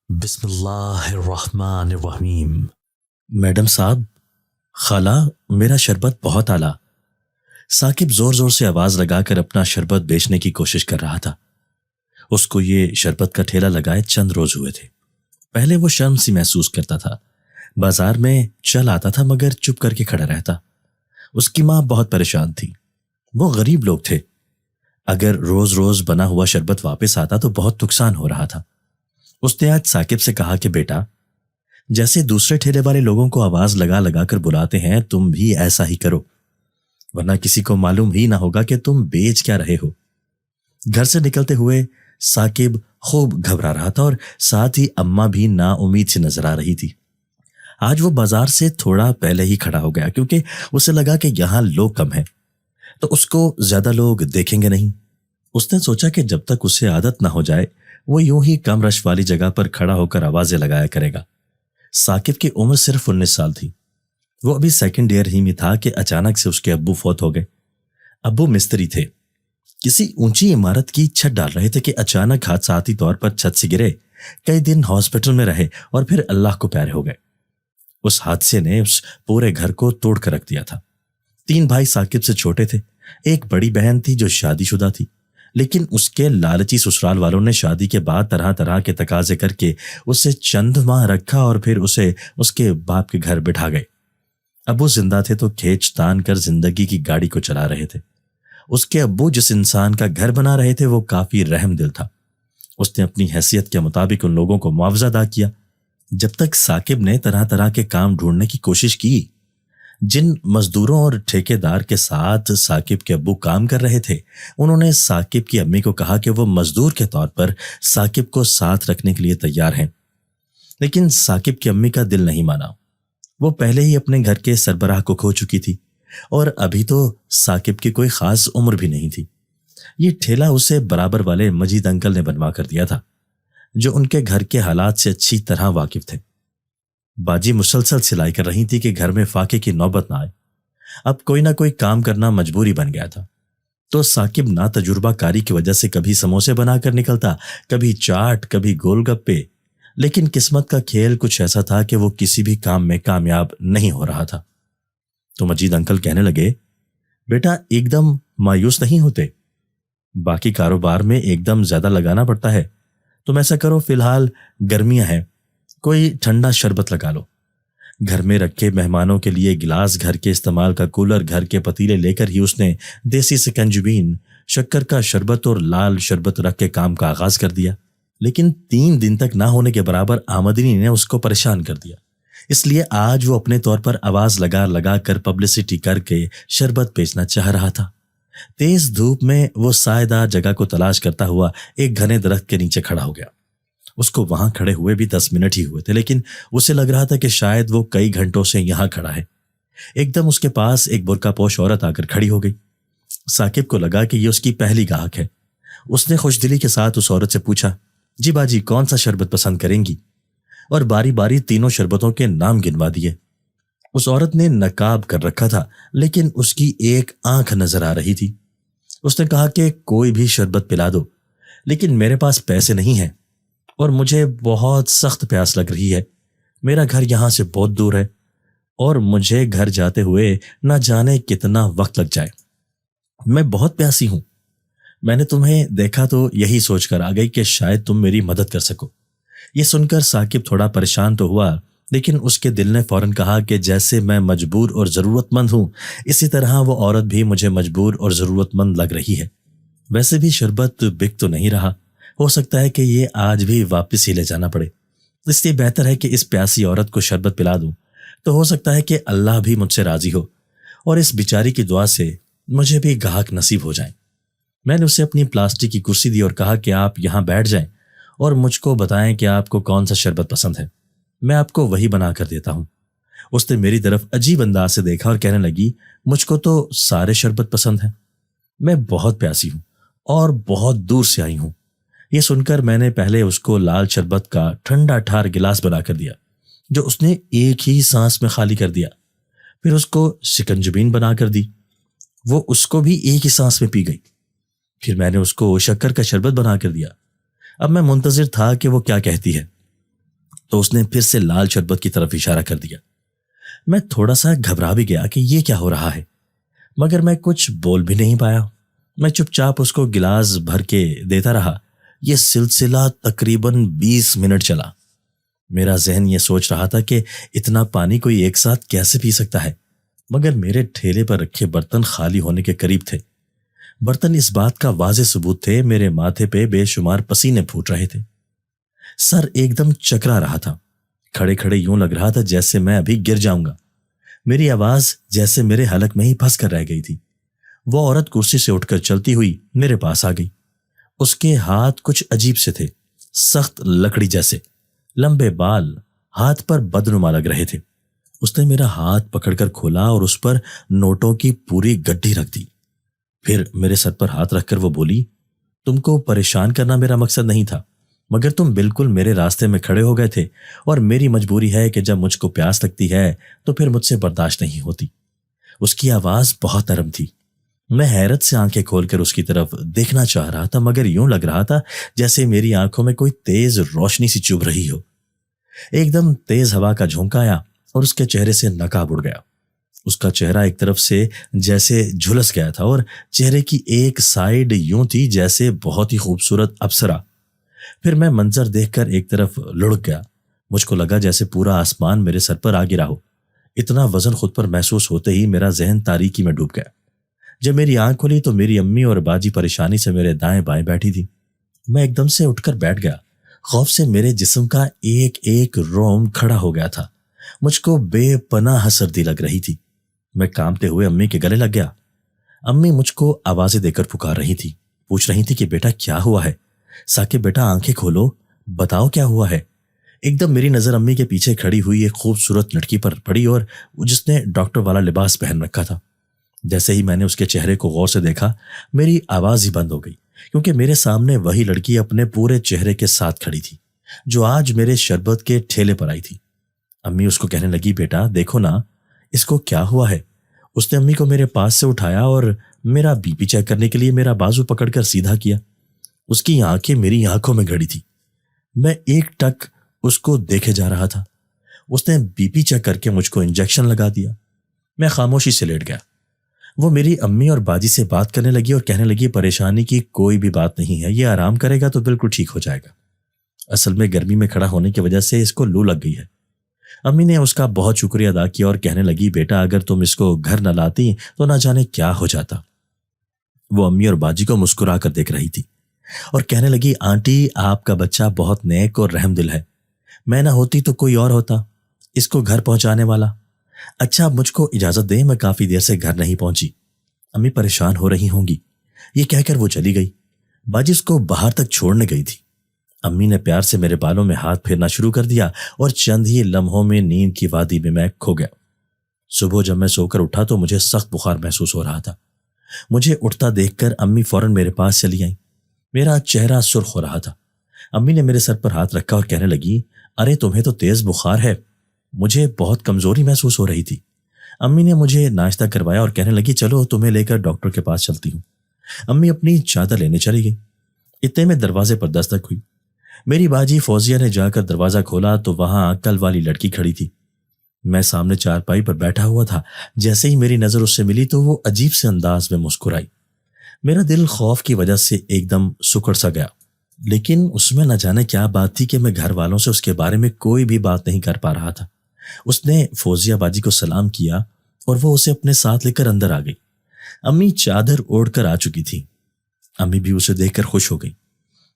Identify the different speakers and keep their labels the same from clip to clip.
Speaker 1: بسم اللہ الرحمن الرحیم۔
Speaker 2: میڈم صاحب، خالہ، میرا شربت بہت اعلیٰ۔ ثاقب زور زور سے آواز لگا کر اپنا شربت بیچنے کی کوشش کر رہا تھا۔ اس کو یہ شربت کا ٹھیلا لگائے چند روز ہوئے تھے۔ پہلے وہ شرم سی محسوس کرتا تھا، بازار میں چل آتا تھا مگر چپ کر کے کھڑا رہتا۔ اس کی ماں بہت پریشان تھی، وہ غریب لوگ تھے، اگر روز روز بنا ہوا شربت واپس آتا تو بہت نقصان ہو رہا تھا۔ اس نے آج ثاقب سے کہا کہ بیٹا، جیسے دوسرے ٹھیلے والے لوگوں کو آواز لگا لگا کر بلاتے ہیں تم بھی ایسا ہی کرو، ورنہ کسی کو معلوم ہی نہ ہوگا کہ تم بیچ کیا رہے ہو۔ گھر سے نکلتے ہوئے ثاقب خوب گھبرا رہا تھا اور ساتھ ہی اماں بھی نا امید سے نظر آ رہی تھی۔ آج وہ بازار سے تھوڑا پہلے ہی کھڑا ہو گیا کیونکہ اسے لگا کہ یہاں لوگ کم ہیں تو اس کو زیادہ لوگ دیکھیں گے نہیں۔ اس نے سوچا کہ جب تک اسے عادت نہ ہو جائے وہ یوں ہی کم رش والی جگہ پر کھڑا ہو کر آوازیں لگایا کرے گا۔ ثاقب کی عمر صرف 19 سال تھی۔ وہ ابھی سیکنڈ ایئر ہی میں تھا کہ اچانک سے اس کے ابو فوت ہو گئے۔ ابو مستری تھے، کسی اونچی عمارت کی چھت ڈال رہے تھے کہ اچانک حادثاتی طور پر چھت سے گرے، کئی دن ہاسپٹل میں رہے اور پھر اللہ کو پیارے ہو گئے۔ اس حادثے نے اس پورے گھر کو توڑ کر رکھ دیا تھا۔ 3 بھائی ثاقب سے چھوٹے تھے، ایک بڑی بہن تھی جو شادی شدہ تھی، لیکن اس کے لالچی سسرال والوں نے شادی کے بعد طرح طرح کے تقاضے کر کے اسے چند ماہ رکھا اور پھر اسے اس کے باپ کے گھر بٹھا گئے۔ ابو زندہ تھے تو کھینچ تان کر زندگی کی گاڑی کو چلا رہے تھے۔ اس کے ابو جس انسان کا گھر بنا رہے تھے وہ کافی رحم دل تھا۔ اس نے اپنی حیثیت کے مطابق ان لوگوں کو معاوضہ ادا کیا۔ جب تک ثاقب نے طرح طرح کے کام ڈھونڈنے کی کوشش کی، جن مزدوروں اور ٹھیکیدار کے ساتھ ثاقب کے ابو کام کر رہے تھے، انہوں نے ثاقب کی امی کو کہا کہ وہ مزدور کے طور پر ثاقب کو ساتھ رکھنے کے لیے تیار ہیں، لیکن ثاقب کی امی کا دل نہیں مانا۔ وہ پہلے ہی اپنے گھر کے سربراہ کو کھو چکی تھی اور ابھی تو ثاقب کی کوئی خاص عمر بھی نہیں تھی۔ یہ ٹھیلا اسے برابر والے مجید انکل نے بنوا کر دیا تھا، جو ان کے گھر کے حالات سے اچھی طرح واقف تھے۔ باجی مسلسل سلائی کر رہی تھی کہ گھر میں فاقے کی نوبت نہ آئے۔ اب کوئی نہ کوئی کام کرنا مجبوری بن گیا تھا، تو ثاقب نا تجربہ کاری کی وجہ سے کبھی سموسے بنا کر نکلتا، کبھی چاٹ، کبھی گول گپے، لیکن قسمت کا کھیل کچھ ایسا تھا کہ وہ کسی بھی کام میں کامیاب نہیں ہو رہا تھا۔ تو مجید انکل کہنے لگے، بیٹا ایک دم مایوس نہیں ہوتے، باقی کاروبار میں ایک دم زیادہ لگانا پڑتا ہے۔ تم ایسا کرو، فی الحال گرمیاں ہیں، کوئی ٹھنڈا شربت لگا لو۔ گھر میں رکھے مہمانوں کے لیے گلاس، گھر کے استعمال کا کولر، گھر کے پتیلے لے کر ہی اس نے دیسی سکنجبین، شکر کا شربت اور لال شربت رکھ کے کام کا آغاز کر دیا۔ لیکن 3 دن تک نہ ہونے کے برابر آمدنی نے اس کو پریشان کر دیا، اس لیے آج وہ اپنے طور پر آواز لگا لگا کر پبلسٹی کر کے شربت بیچنا چاہ رہا تھا۔ تیز دھوپ میں وہ سائیدار جگہ کو تلاش کرتا ہوا ایک گھنے درخت کے نیچے کھڑا ہو گیا۔ اس کو وہاں کھڑے ہوئے بھی 10 منٹ ہی ہوئے تھے، لیکن اسے لگ رہا تھا کہ شاید وہ کئی گھنٹوں سے یہاں کھڑا ہے۔ ایک دم اس کے پاس ایک برقع پوش عورت آ کر کھڑی ہو گئی۔ ثاقب کو لگا کہ یہ اس کی پہلی گاہک ہے۔ اس نے خوش دلی کے ساتھ اس عورت سے پوچھا، جی باجی کون سا شربت پسند کریں گی؟ اور باری باری تینوں شربتوں کے نام گنوا دیے۔ اس عورت نے نقاب کر رکھا تھا، لیکن اس کی ایک آنکھ نظر آ رہی تھی۔ اس نے کہا کہ کوئی بھی شربت پلا دو، لیکن میرے پاس پیسے نہیں ہیں اور مجھے بہت سخت پیاس لگ رہی ہے۔ میرا گھر یہاں سے بہت دور ہے اور مجھے گھر جاتے ہوئے نہ جانے کتنا وقت لگ جائے۔ میں بہت پیاسی ہوں۔ میں نے تمہیں دیکھا تو یہی سوچ کر آ گئی کہ شاید تم میری مدد کر سکو۔ یہ سن کر ثاقب تھوڑا پریشان تو ہوا، لیکن اس کے دل نے فوراً کہا کہ جیسے میں مجبور اور ضرورت مند ہوں، اسی طرح وہ عورت بھی مجھے مجبور اور ضرورت مند لگ رہی ہے۔ ویسے بھی شربت بک تو نہیں رہا، ہو سکتا ہے کہ یہ آج بھی واپس ہی لے جانا پڑے، اس لیے بہتر ہے کہ اس پیاسی عورت کو شربت پلا دوں، تو ہو سکتا ہے کہ اللہ بھی مجھ سے راضی ہو اور اس بیچاری کی دعا سے مجھے بھی گاہک نصیب ہو جائیں۔ میں نے اسے اپنی پلاسٹک کی کرسی دی اور کہا کہ آپ یہاں بیٹھ جائیں اور مجھ کو بتائیں کہ آپ کو کون سا شربت پسند ہے، میں آپ کو وہی بنا کر دیتا ہوں۔ اس نے میری طرف عجیب انداز سے دیکھا اور کہنے لگی، مجھ کو تو سارے شربت پسند ہیں، میں بہت پیاسی ہوں اور بہت دور سے آئی ہوں۔ یہ سن کر میں نے پہلے اس کو لال شربت کا ٹھنڈا ٹھار گلاس بنا کر دیا، جو اس نے ایک ہی سانس میں خالی کر دیا۔ پھر اس کو شکنجبین بنا کر دی، وہ اس کو بھی ایک ہی سانس میں پی گئی۔ پھر میں نے اس کو شکر کا شربت بنا کر دیا۔ اب میں منتظر تھا کہ وہ کیا کہتی ہے۔ تو اس نے پھر سے لال شربت کی طرف اشارہ کر دیا۔ میں تھوڑا سا گھبرا بھی گیا کہ یہ کیا ہو رہا ہے، مگر میں کچھ بول بھی نہیں پایا۔ میں چپ چاپ اس کو گلاس بھر کے دیتا رہا۔ یہ سلسلہ تقریباً 20 منٹ چلا۔ میرا ذہن یہ سوچ رہا تھا کہ اتنا پانی کوئی ایک ساتھ کیسے پی سکتا ہے، مگر میرے ٹھیلے پر رکھے برتن خالی ہونے کے قریب تھے۔ برتن اس بات کا واضح ثبوت تھے، میرے ماتھے پہ بے شمار پسینے پھوٹ رہے تھے۔ سر ایک دم چکرا رہا تھا، کھڑے کھڑے یوں لگ رہا تھا جیسے میں ابھی گر جاؤں گا۔ میری آواز جیسے میرے حلق میں ہی پھنس کر رہ گئی تھی۔ وہ عورت کرسی سے اٹھ کر چلتی ہوئی میرے پاس آ گئی۔ اس کے ہاتھ کچھ عجیب سے تھے، سخت لکڑی جیسے، لمبے بال، ہاتھ پر بدنما لگ رہے تھے۔ اس نے میرا ہاتھ پکڑ کر کھولا اور اس پر نوٹوں کی پوری گڈی رکھ دی۔ پھر میرے سر پر ہاتھ رکھ کر وہ بولی، تم کو پریشان کرنا میرا مقصد نہیں تھا، مگر تم بالکل میرے راستے میں کھڑے ہو گئے تھے، اور میری مجبوری ہے کہ جب مجھ کو پیاس لگتی ہے تو پھر مجھ سے برداشت نہیں ہوتی۔ اس کی آواز بہت نرم تھی۔ میں حیرت سے آنکھیں کھول کر اس کی طرف دیکھنا چاہ رہا تھا، مگر یوں لگ رہا تھا جیسے میری آنکھوں میں کوئی تیز روشنی سی چبھ رہی ہو۔ ایک دم تیز ہوا کا جھونکا آیا اور اس کے چہرے سے نقاب اڑ گیا۔ اس کا چہرہ ایک طرف سے جیسے جھلس گیا تھا، اور چہرے کی ایک سائیڈ یوں تھی جیسے بہت ہی خوبصورت اپسرا۔ پھر میں منظر دیکھ کر ایک طرف لڑک گیا۔ مجھ کو لگا جیسے پورا آسمان میرے سر پر آ گرا ہو۔ اتنا وزن خود پر محسوس ہوتے ہی میرا ذہن تاریکی میں ڈوب گیا۔ جب میری آنکھ کھلی تو میری امی اور باجی پریشانی سے میرے دائیں بائیں بیٹھی تھی۔ میں ایک دم سے اٹھ کر بیٹھ گیا۔ خوف سے میرے جسم کا ایک ایک روم کھڑا ہو گیا تھا۔ مجھ کو بے پناہ سردی لگ رہی تھی۔ میں کانپتے ہوئے امی کے گلے لگ گیا۔ امی مجھ کو آوازیں دے کر پکار رہی تھی، پوچھ رہی تھی کہ بیٹا کیا ہوا ہے؟ ثاقب بیٹا آنکھیں کھولو، بتاؤ کیا ہوا ہے۔ ایک دم میری نظر امی کے پیچھے کھڑی ہوئی ایک خوبصورت لڑکی پر پڑی، اور جس نے ڈاکٹر والا لباس پہن رکھا تھا۔ جیسے ہی میں نے اس کے چہرے کو غور سے دیکھا، میری آواز ہی بند ہو گئی، کیونکہ میرے سامنے وہی لڑکی اپنے پورے چہرے کے ساتھ کھڑی تھی جو آج میرے شربت کے ٹھیلے پر آئی تھی۔ امی اس کو کہنے لگی، بیٹا دیکھو نا اس کو کیا ہوا ہے۔ اس نے امی کو میرے پاس سے اٹھایا اور میرا بی پی چیک کرنے کے لیے میرا بازو پکڑ کر سیدھا کیا۔ اس کی آنکھیں میری آنکھوں میں گڑی تھی۔ میں ایک ٹک اس کو دیکھے جا رہا تھا۔ اس نے بی پی چیک کر کے مجھ کو انجیکشن لگا دیا۔ میں خاموشی سے لیٹ گیا۔ وہ میری امی اور باجی سے بات کرنے لگی اور کہنے لگی، پریشانی کی کوئی بھی بات نہیں ہے، یہ آرام کرے گا تو بالکل ٹھیک ہو جائے گا۔ اصل میں گرمی میں کھڑا ہونے کی وجہ سے اس کو لو لگ گئی ہے۔ امی نے اس کا بہت شکریہ ادا کیا اور کہنے لگی، بیٹا اگر تم اس کو گھر نہ لاتی تو نہ جانے کیا ہو جاتا۔ وہ امی اور باجی کو مسکرا کر دیکھ رہی تھی اور کہنے لگی، آنٹی آپ کا بچہ بہت نیک اور رحم دل ہے، میں نہ ہوتی تو کوئی اور ہوتا اس کو گھر پہنچانے والا۔ اچھا اب مجھ کو اجازت دیں، میں کافی دیر سے گھر نہیں پہنچی، امی پریشان ہو رہی ہوں گی۔ یہ کہہ کر وہ چلی گئی۔ باجی اس کو باہر تک چھوڑنے گئی تھی۔ امی نے پیار سے میرے بالوں میں ہاتھ پھیرنا شروع کر دیا اور چند ہی لمحوں میں نیند کی وادی میں کھو گیا۔ صبح جب میں سو کر اٹھا تو مجھے سخت بخار محسوس ہو رہا تھا۔ مجھے اٹھتا دیکھ کر امی فوراً میرے پاس چلی آئیں۔ میرا چہرہ سرخ ہو رہا تھا۔ امی نے میرے سر پر ہاتھ رکھا اور کہنے لگی، ارے تمہیں تو تیز بخار ہے۔ مجھے بہت کمزوری محسوس ہو رہی تھی۔ امی نے مجھے ناشتہ کروایا اور کہنے لگی، چلو تمہیں لے کر ڈاکٹر کے پاس چلتی ہوں۔ امی اپنی چادر لینے چلی گئی۔ اتنے میں دروازے پر دستک ہوئی۔ میری باجی فوزیہ نے جا کر دروازہ کھولا تو وہاں کل والی لڑکی کھڑی تھی۔ میں سامنے چارپائی پر بیٹھا ہوا تھا۔ جیسے ہی میری نظر اس سے ملی تو وہ عجیب سے انداز میں مسکرائی۔ میرا دل خوف کی وجہ سے ایک دم سکڑ سا گیا، لیکن اس میں نہ جانے کیا بات تھی کہ میں گھر والوں سے اس کے بارے میں کوئی بھی بات نہیں کر پا رہا تھا۔ اس نے فوزیہ باجی کو سلام کیا اور وہ اسے اپنے ساتھ لے کر اندر آ گئی۔ امی چادر اوڑھ کر آ چکی تھی۔ امی بھی اسے دیکھ کر خوش ہو گئی۔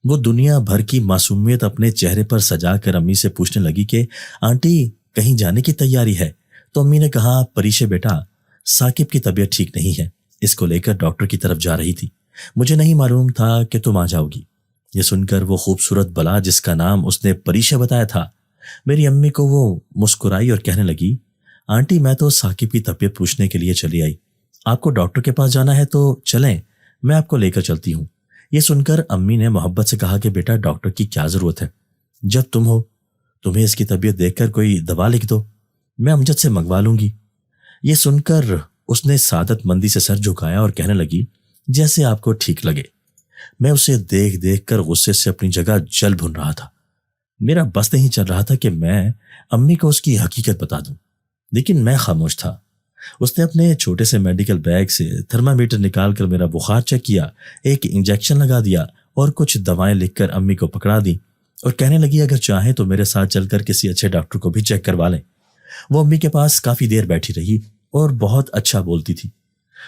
Speaker 2: وہ دنیا بھر کی معصومیت اپنے چہرے پر سجا کر امی سے پوچھنے لگی کہ آنٹی کہیں جانے کی تیاری ہے؟ تو امی نے کہا، پریشے بیٹا ثاقب کی طبیعت ٹھیک نہیں ہے، اس کو لے کر ڈاکٹر کی طرف جا رہی تھی، مجھے نہیں معلوم تھا کہ تم آ جاؤ گی۔ یہ سن کر وہ خوبصورت بلا جس کا نام اس نے پریشا بتایا تھا، میری امی کو وہ مسکرائی اور کہنے لگی، آنٹی میں تو ثاقب کی طبیعت پوچھنے کے لیے چلی آئی، آپ کو ڈاکٹر کے پاس جانا ہے تو چلیں، میں آپ کو لے کر چلتی ہوں۔ یہ سن کر امی نے محبت سے کہا کہ بیٹا ڈاکٹر کی کیا ضرورت ہے، جب تم ہو تمہیں اس کی طبیعت دیکھ کر کوئی دوا لکھ دو، میں امجد سے منگوا لوں گی۔ یہ سن کر اس نے سعادت مندی سے سر جھکایا اور کہنے لگی، جیسے آپ کو ٹھیک لگے۔ میں اسے دیکھ دیکھ کر غصے سے اپنی جگہ جل بھن رہا تھا۔ میرا بس نہیں چل رہا تھا کہ میں امی کو اس کی حقیقت بتا دوں، لیکن میں خاموش تھا۔ اس نے اپنے چھوٹے سے میڈیکل بیگ سے تھرمامیٹر نکال کر میرا بخار چیک کیا، ایک انجیکشن لگا دیا اور کچھ دوائیں لکھ کر امی کو پکڑا دی اور کہنے لگی اگر چاہیں تو میرے ساتھ چل کر کسی اچھے ڈاکٹر کو بھی چیک کروا لیں۔ وہ امی کے پاس کافی دیر بیٹھی رہی اور بہت اچھا بولتی تھی۔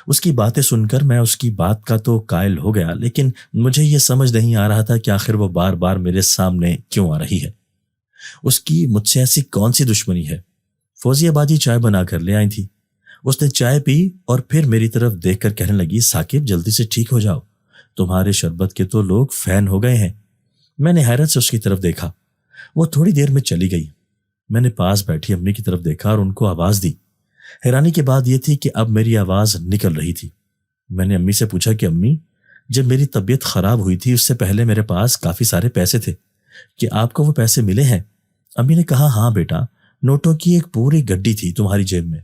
Speaker 2: اس کی باتیں سن کر میں اس کی بات کا تو قائل ہو گیا، لیکن مجھے یہ سمجھ نہیں آ رہا تھا کہ آخر وہ بار بار میرے سامنے کیوں آ رہی ہے۔ اس کی مجھ سے ایسی کون سی دشمنی ہے؟ فوزیہ باجی چائے بنا کر لے آئی تھی۔ اس نے چائے پی اور پھر میری طرف دیکھ کر کہنے لگی ثاقب جلدی سے ٹھیک ہو جاؤ، تمہارے شربت کے تو لوگ فین ہو گئے ہیں۔ میں نے حیرت سے اس کی طرف دیکھا۔ وہ تھوڑی دیر میں چلی گئی۔ میں نے پاس بیٹھی امی کی طرف دیکھا اور ان کو آواز دی۔ حیرانی کی بات یہ تھی کہ اب میری آواز نکل رہی تھی۔ میں نے امی سے پوچھا کہ امی، جب میری طبیعت خراب ہوئی تھی اس سے پہلے میرے پاس کافی سارے پیسے تھے، کہ آپ کو وہ پیسے ملے ہیں؟ امی نے کہا ہاں بیٹا، نوٹوں کی ایک پوری گڈی تھی تمہاری جیب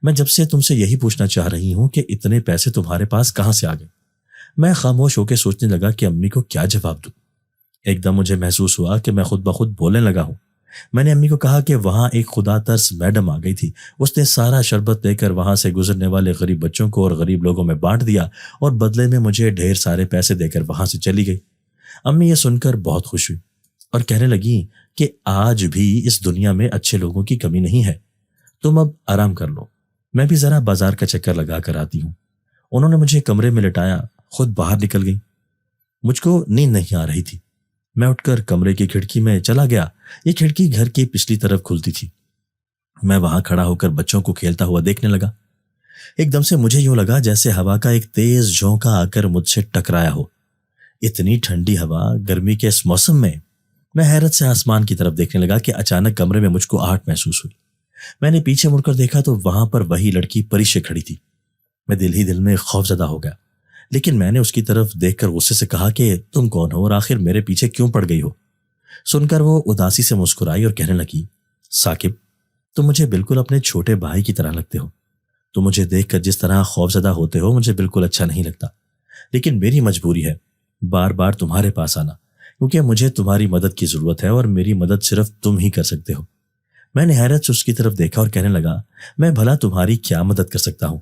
Speaker 2: میں جب سے تم سے یہی پوچھنا چاہ رہی ہوں کہ اتنے پیسے تمہارے پاس کہاں سے آ گئے۔ میں خاموش ہو کے سوچنے لگا کہ امی کو کیا جواب دوں۔ ایک دم مجھے محسوس ہوا کہ میں خود بخود بولنے لگا ہوں۔ میں نے امی کو کہا کہ وہاں ایک خدا ترس میڈم آ گئی تھی، اس نے سارا شربت لے کر وہاں سے گزرنے والے غریب بچوں کو اور غریب لوگوں میں بانٹ دیا اور بدلے میں مجھے ڈھیر سارے پیسے دے کر وہاں سے چلی گئی۔ امی یہ سن کر بہت خوش ہوئی اور کہنے لگی کہ آج بھی اس دنیا میں اچھے لوگوں کی کمی نہیں ہے، تم اب آرام کر لو، میں بھی ذرا بازار کا چکر لگا کر آتی ہوں۔ انہوں نے مجھے کمرے میں لٹایا، خود باہر نکل گئی۔ مجھ کو نیند نہیں آ رہی تھی۔ میں اٹھ کر کمرے کی کھڑکی میں چلا گیا۔ یہ کھڑکی گھر کی پچھلی طرف کھلتی تھی۔ میں وہاں کھڑا ہو کر بچوں کو کھیلتا ہوا دیکھنے لگا۔ ایک دم سے مجھے یوں لگا جیسے ہوا کا ایک تیز جھونکا آ کر مجھ سے ٹکرایا ہو۔ اتنی ٹھنڈی ہوا گرمی کے اس موسم میں حیرت سے آسمان کی طرف دیکھنے لگا کہ اچانک کمرے میں مجھ کو آہٹ محسوس ہوئی۔ میں نے پیچھے مڑ کر دیکھا تو وہاں پر وہی لڑکی پریشے کھڑی تھی۔ میں دل ہی دل میں خوفزدہ ہو گیا، لیکن میں نے اس کی طرف دیکھ کر غصے سے کہا کہ تم کون ہو اور آخر میرے پیچھے کیوں پڑ گئی ہو؟ سن کر وہ اداسی سے مسکرائی اور کہنے لگی ثاقب، تم مجھے بالکل اپنے چھوٹے بھائی کی طرح لگتے ہو۔ تم مجھے دیکھ کر جس طرح خوفزدہ ہوتے ہو مجھے بالکل اچھا نہیں لگتا، لیکن میری مجبوری ہے بار بار تمہارے پاس آنا، کیونکہ مجھے تمہاری مدد کی ضرورت ہے اور میری مدد صرف تم ہی کر سکتے ہو۔ میں نے حیرت سے اس کی طرف دیکھا اور کہنے لگا میں بھلا تمہاری کیا مدد کر سکتا ہوں؟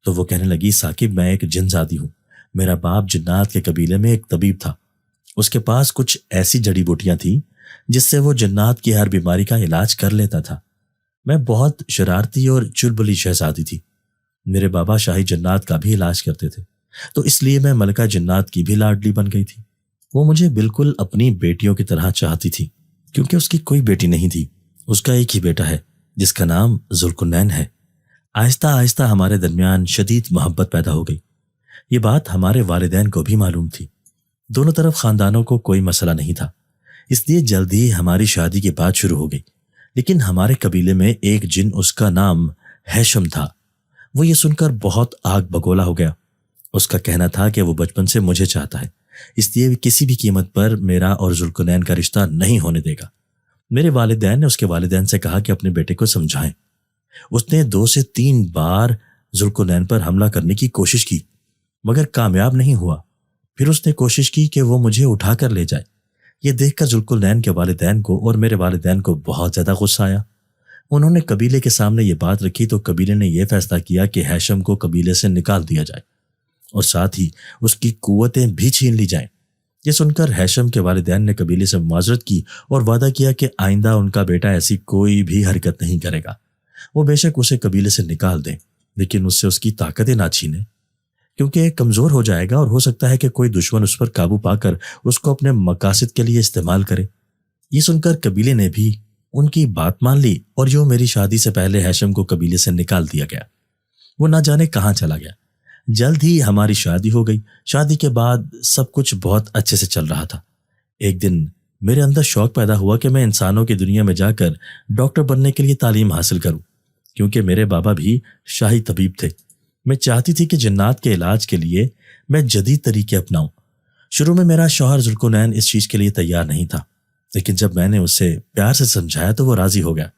Speaker 2: تو وہ کہنے لگی ثاقب، میں ایک جن زادی ہوں، میرا باپ جنات کے قبیلے میں ایک طبیب تھا، اس کے پاس کچھ ایسی جڑی بوٹیاں تھیں جس سے وہ جنات کی ہر بیماری کا علاج کر لیتا تھا۔ میں بہت شرارتی اور چلبلی شہزادی تھی، میرے بابا شاہی جنات کا بھی علاج کرتے تھے، تو اس لیے میں ملکہ جنات کی بھی لاڈلی بن گئی تھی۔ وہ مجھے بالکل اپنی بیٹیوں کی طرح چاہتی تھی، کیونکہ اس کی کوئی بیٹی نہیں تھی، اس کا ایک ہی بیٹا ہے جس کا نام ذوالقرنین ہے۔ آہستہ آہستہ ہمارے درمیان شدید محبت پیدا ہو گئی۔ یہ بات ہمارے والدین کو بھی معلوم تھی، دونوں طرف خاندانوں کو کوئی مسئلہ نہیں تھا، اس لیے جلد ہی ہماری شادی کی بات شروع ہو گئی۔ لیکن ہمارے قبیلے میں ایک جن، اس کا نام ہیشم تھا، وہ یہ سن کر بہت آگ بگولا ہو گیا۔ اس کا کہنا تھا کہ وہ بچپن سے مجھے چاہتا ہے، اس لیے کسی بھی قیمت پر میرا اور ذوالقرنین کا رشتہ نہیں ہونے دے گا۔ میرے والدین نے اس کے والدین سے کہا کہ اپنے بیٹے کو سمجھائیں۔ اس نے 2 سے 3 بار ذوالقرنین پر حملہ کرنے کی کوشش کی، مگر کامیاب نہیں ہوا۔ پھر اس نے کوشش کی کہ وہ مجھے اٹھا کر لے جائے۔ یہ دیکھ کر ذوالقرنین کے والدین کو اور میرے والدین کو بہت زیادہ غصہ آیا۔ انہوں نے قبیلے کے سامنے یہ بات رکھی تو قبیلے نے یہ فیصلہ کیا کہ ہیشم کو قبیلے سے نکال دیا جائے اور ساتھ ہی اس کی قوتیں بھی چھین لی جائیں۔ یہ سن کر ہیشم کے والدین نے قبیلے سے معذرت کی اور وعدہ کیا کہ آئندہ ان کا بیٹا ایسی کوئی بھی حرکت نہیں کرے گا۔ وہ بے شک اسے قبیلے سے نکال دیں، لیکن اس سے اس کی طاقتیں نہ چھینیں، کیونکہ کمزور ہو جائے گا اور ہو سکتا ہے کہ کوئی دشمن اس پر قابو پا کر اس کو اپنے مقاصد کے لیے استعمال کرے۔ یہ سن کر قبیلے نے بھی ان کی بات مان لی اور جو میری شادی سے پہلے ہیشم کو قبیلے سے نکال دیا گیا، وہ نہ جانے کہاں چلا گیا۔ جلد ہی ہماری شادی ہو گئی۔ شادی کے بعد سب کچھ بہت اچھے سے چل رہا تھا۔ ایک دن میرے اندر شوق پیدا ہوا کہ میں انسانوں کی دنیا میں جا کر ڈاکٹر بننے کے لیے تعلیم حاصل کروں، کیونکہ میرے بابا بھی شاہی طبیب تھے۔ میں چاہتی تھی کہ جنات کے علاج کے لیے میں جدید طریقے اپناؤں۔ شروع میں میرا شوہر ذوالقرنین اس چیز کے لیے تیار نہیں تھا، لیکن جب میں نے اسے پیار سے سمجھایا تو وہ راضی ہو گیا۔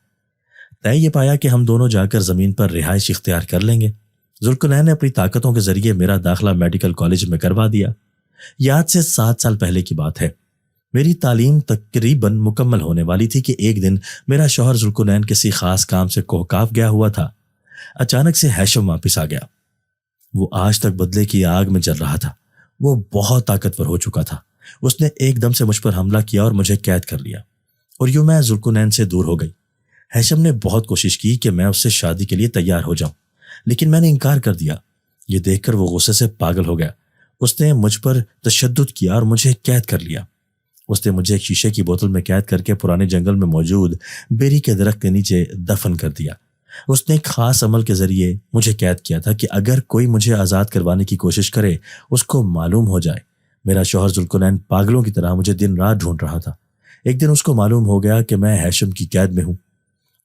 Speaker 2: طے یہ پایا کہ ہم دونوں جا کر زمین پر رہائش اختیار کر لیں گے۔ ذوالقرنین نے اپنی طاقتوں کے ذریعے میرا داخلہ میڈیکل کالج میں کروا دیا۔ یہ آج سے 7 سال پہلے کی بات ہے۔ میری تعلیم تقریباً مکمل ہونے والی تھی کہ ایک دن میرا شوہر ذوالقرنین کسی خاص کام سے کوہکاف گیا ہوا تھا۔ اچانک سے ہیشم واپس آ گیا۔ وہ آج تک بدلے کی آگ میں جل رہا تھا۔ وہ بہت طاقتور ہو چکا تھا۔ اس نے ایک دم سے مجھ پر حملہ کیا اور مجھے قید کر لیا، اور یوں میں ذوالقرنین سے دور ہو گئی۔ ہیشم نے بہت کوشش کی کہ میں اس سے شادی کے لیے تیار ہو جاؤں، لیکن میں نے انکار کر دیا۔ یہ دیکھ کر وہ غصے سے پاگل ہو گیا۔ اس نے مجھ پر تشدد کیا اور مجھے قید کر لیا۔ اس نے مجھے ایک شیشے کی بوتل میں قید کر کے پرانے جنگل میں موجود بیری کے درخت کے نیچے دفن کر دیا۔ اس نے ایک خاص عمل کے ذریعے مجھے قید کیا تھا کہ اگر کوئی مجھے آزاد کروانے کی کوشش کرے اس کو معلوم ہو جائے میرا شوہر ذوالقرنین پاگلوں کی طرح مجھے دن رات ڈھونڈ رہا تھا۔ ایک دن اس کو معلوم ہو گیا کہ میں ہیشم کی قید میں ہوں۔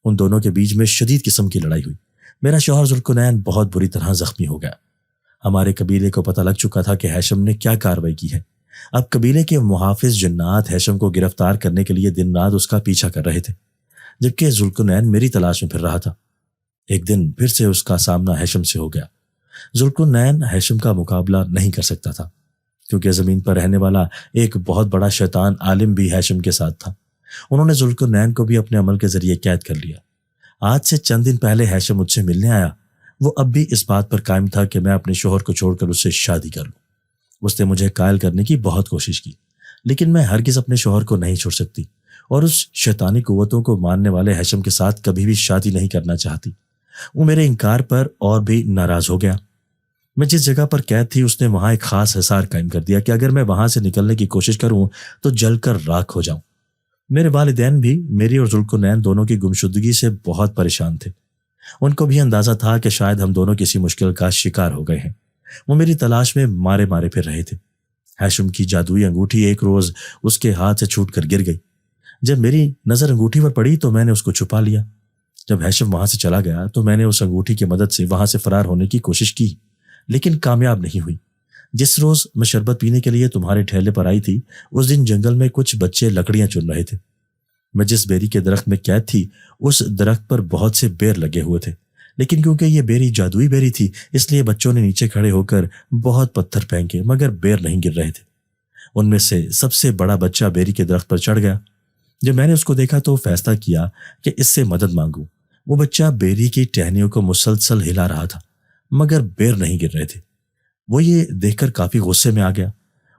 Speaker 2: ان دونوں کے بیچ میں شدید قسم کی لڑائی ہوئی۔ میرا شوہر ذوالقرنین بہت بری طرح زخمی ہو گیا۔ ہمارے قبیلے کو پتہ لگ چکا تھا کہ ہیشم نے کیا کارروائی کی ہے۔ اب قبیلے کے محافظ جنات ہیشم کو گرفتار کرنے کے لیے دن رات اس کا پیچھا کر رہے تھے، جبکہ ذوالقرنین میری تلاش میں پھر رہا تھا۔ ایک دن پھر سے اس کا سامنا ہیشم سے ہو گیا۔ ذوالقرنین ہیشم کا مقابلہ نہیں کر سکتا تھا، کیونکہ زمین پر رہنے والا ایک بہت بڑا شیطان عالم بھی ہیشم کے ساتھ تھا۔ انہوں نے ذوالقرنین کو بھی اپنے عمل کے ذریعے قید کر لیا۔ آج سے چند دن پہلے ہیشم مجھ سے ملنے آیا۔ وہ اب بھی اس بات پر قائم تھا کہ میں اپنے شوہر کو چھوڑ کر اس سے شادی کر لوں۔ اس نے مجھے قائل کرنے کی بہت کوشش کی، لیکن میں ہرگز اپنے شوہر کو نہیں چھوڑ سکتی، اور اس شیطانی قوتوں کو ماننے والے ہیشم کے ساتھ کبھی بھی شادی نہیں کرنا چاہتی۔ وہ میرے انکار پر اور بھی ناراض ہو گیا۔ میں جس جگہ پر قید تھی اس نے وہاں ایک خاص حصار قائم کر دیا کہ اگر میں وہاں سے نکلنے کی کوشش کروں تو جل کر راکھ ہو جاؤں۔ میرے والدین بھی میری اور ذوالقرنین دونوں کی گمشدگی سے بہت پریشان تھے۔ ان کو بھی اندازہ تھا کہ شاید ہم دونوں کسی مشکل کا شکار ہو گئے ہیں۔ وہ میری تلاش میں مارے مارے پھر رہے تھے۔ ہیشم کی جادوئی انگوٹھی ایک روز اس کے ہاتھ سے چھوٹ کر گر گئی۔ جب میری نظر انگوٹھی پر پڑی تو میں نے اس کو چھپا لیا۔ جب ہیشم وہاں سے چلا گیا تو میں نے اس انگوٹھی کی مدد سے وہاں سے فرار ہونے کی کوشش کی، لیکن کامیاب نہیں ہوئی۔ جس روز میں شربت پینے کے لیے تمہارے ٹھیلے پر آئی تھی اس دن جنگل میں کچھ بچے لکڑیاں چن رہے تھے۔ میں جس بیری کے درخت میں قید تھی اس درخت پر بہت سے بیر لگے ہوئے تھے، لیکن کیونکہ یہ بیری جادوئی بیری تھی اس لیے بچوں نے نیچے کھڑے ہو کر بہت پتھر پھینکے مگر بیر نہیں گر رہے تھے۔ ان میں سے سب سے بڑا بچہ بیری کے درخت پر چڑھ گیا۔ جب میں نے اس کو دیکھا تو فیصلہ کیا کہ اس سے مدد مانگوں۔ وہ بچہ بیری کی ٹہنیوں کو مسلسل ہلا رہا تھا مگر بیر نہیں گر رہے تھے۔ وہ یہ دیکھ کر کافی غصے میں آ گیا۔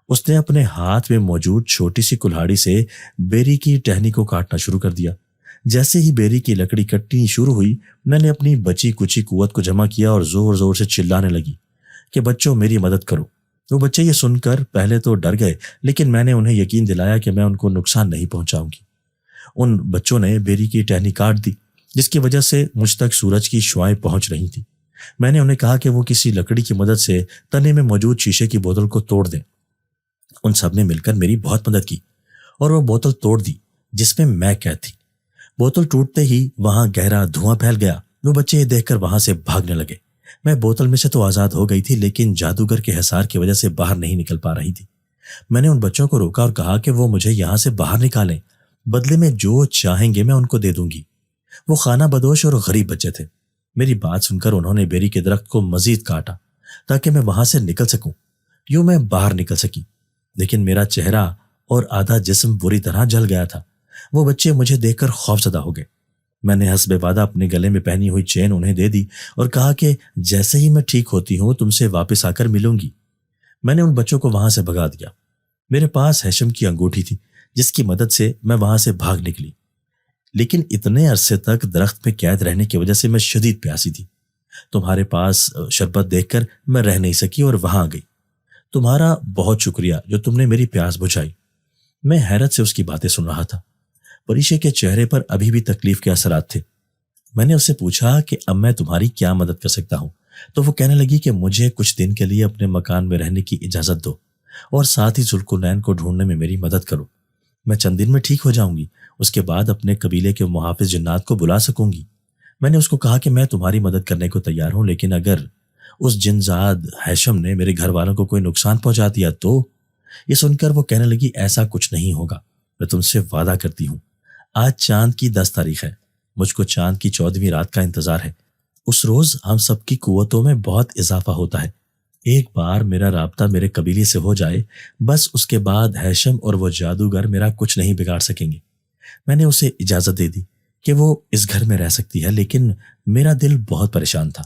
Speaker 2: اس نے اپنے ہاتھ میں موجود چھوٹی سی کلہاڑی سے بیری کی ٹہنی کو کاٹنا شروع کر دیا۔ جیسے ہی بیری کی لکڑی کٹنی شروع ہوئی میں نے اپنی بچی کچی قوت کو جمع کیا اور زور زور سے چلانے لگی کہ بچوں میری مدد کرو۔ وہ بچے یہ سن کر پہلے تو ڈر گئے، لیکن میں نے انہیں یقین دلایا کہ میں ان کو نقصان نہیں پہنچاؤں گی۔ ان بچوں نے بیری کی ٹہنی کاٹ دی، جس کی وجہ سے مجھ تک سورج کی شعائیں پہنچ رہی تھیں۔ میں نے انہیں کہا کہ وہ کسی لکڑی کی مدد سے تنے میں موجود شیشے کی بوتل کو توڑ دیں۔ ان سب نے مل کر میری بہت مدد کی اور وہ بوتل توڑ دی جس میں قید تھی۔ بوتل ٹوٹتے ہی وہاں گہرا دھواں پھیل گیا۔ وہ بچے یہ دیکھ کر وہاں سے بھاگنے لگے۔ میں بوتل میں سے تو آزاد ہو گئی تھی، لیکن جادوگر کے حصار کی وجہ سے باہر نہیں نکل پا رہی تھی۔ میں نے ان بچوں کو روکا اور کہا کہ وہ مجھے یہاں سے باہر نکالیں، بدلے میں جو چاہیں گے میں ان کو دے دوں گی۔ وہ خانہ بدوش اور غریب بچے تھے۔ میری بات سن کر انہوں نے بیری کے درخت کو مزید کاٹا تاکہ میں وہاں سے نکل سکوں۔ یوں میں باہر نکل سکی، لیکن میرا چہرہ اور آدھا جسم بری طرح جل گیا تھا۔ وہ بچے مجھے دیکھ کر خوفزدہ ہو گئے۔ میں نے حسب وعدہ اپنے گلے میں پہنی ہوئی چین انہیں دے دی اور کہا کہ جیسے ہی میں ٹھیک ہوتی ہوں تم سے واپس آ کر ملوں گی۔ میں نے ان بچوں کو وہاں سے بھگا دیا۔ میرے پاس ہیشم کی انگوٹھی تھی جس کی مدد سے میں وہاں سے بھاگ نکلی، لیکن اتنے عرصے تک درخت میں قید رہنے کی وجہ سے میں شدید پیاسی تھی۔ تمہارے پاس شربت دیکھ کر میں رہ نہیں سکی اور وہاں گئی۔ تمہارا بہت شکریہ جو تم نے میری پیاس بجھائی۔ میں حیرت سے اس کی باتیں سن رہا تھا۔ پریشے کے چہرے پر ابھی بھی تکلیف کے اثرات تھے۔ میں نے اس سے پوچھا کہ اب میں تمہاری کیا مدد کر سکتا ہوں، تو وہ کہنے لگی کہ مجھے کچھ دن کے لیے اپنے مکان میں رہنے کی اجازت دو اور ساتھ ہی ذوالقرنین کو ڈھونڈنے میں میری مدد کرو۔ میں چند دن میں ٹھیک ہو جاؤں گی، اس کے بعد اپنے قبیلے کے محافظ جنات کو بلا سکوں گی۔ میں نے اس کو کہا کہ میں تمہاری مدد کرنے کو تیار ہوں، لیکن اگر اس جنزاد ہیشم نے میرے گھر والوں کو کوئی نقصان پہنچا دیا تو۔ یہ سن کر وہ کہنے لگی ایسا کچھ نہیں ہوگا، میں تم سے وعدہ کرتی ہوں۔ آج چاند کی 10 تاریخ ہے، مجھ کو چاند کی 14ویں رات کا انتظار ہے۔ اس روز ہم سب کی قوتوں میں بہت اضافہ ہوتا ہے۔ ایک بار میرا رابطہ میرے قبیلے سے ہو جائے، بس اس کے بعد ہیشم اور وہ جادوگر میرا کچھ نہیں بگاڑ سکیں گے۔ میں نے اسے اجازت دے دی کہ وہ اس گھر میں رہ سکتی ہے، لیکن میرا دل بہت پریشان تھا۔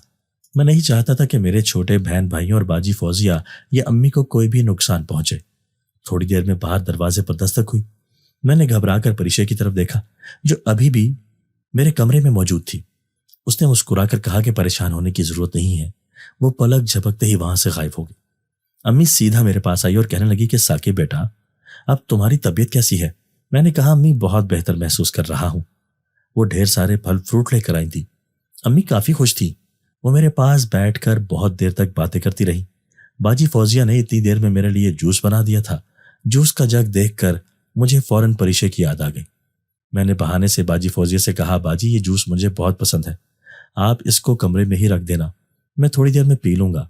Speaker 2: میں نہیں چاہتا تھا کہ میرے چھوٹے بہن بھائیوں اور باجی فوزیہ یا امی کو کوئی بھی نقصان پہنچے۔ تھوڑی دیر میں باہر دروازے پر دستک ہوئی۔ میں نے گھبرا کر پریشے کی طرف دیکھا جو ابھی بھی میرے کمرے میں موجود تھی۔ اس نے مسکرا کر کہا کہ پریشان ہونے کی ضرورت نہیں ہے۔ وہ پلک جھپکتے ہی وہاں سے غائب ہو گئی۔ امی سیدھا میرے پاس آئی اور کہنے لگی کہ ثاقب بیٹا، اب تمہاری طبیعت کیسی ہے؟ میں نے کہا امی بہت بہتر محسوس کر رہا ہوں۔ وہ ڈھیر سارے پھل فروٹ لے کر آئی تھی۔ امی کافی خوش تھی۔ وہ میرے پاس بیٹھ کر بہت دیر تک باتیں کرتی رہی۔ باجی فوزیہ نے اتنی دیر میں میرے لیے جوس بنا دیا تھا۔ جوس کا جگ دیکھ کر مجھے فوراً پریشے کی یاد آ گئی۔ میں نے بہانے سے باجی فوزیہ سے کہا، باجی یہ جوس مجھے بہت پسند ہے، آپ اس کو کمرے میں ہی رکھ دینا، میں تھوڑی دیر میں پی لوں گا۔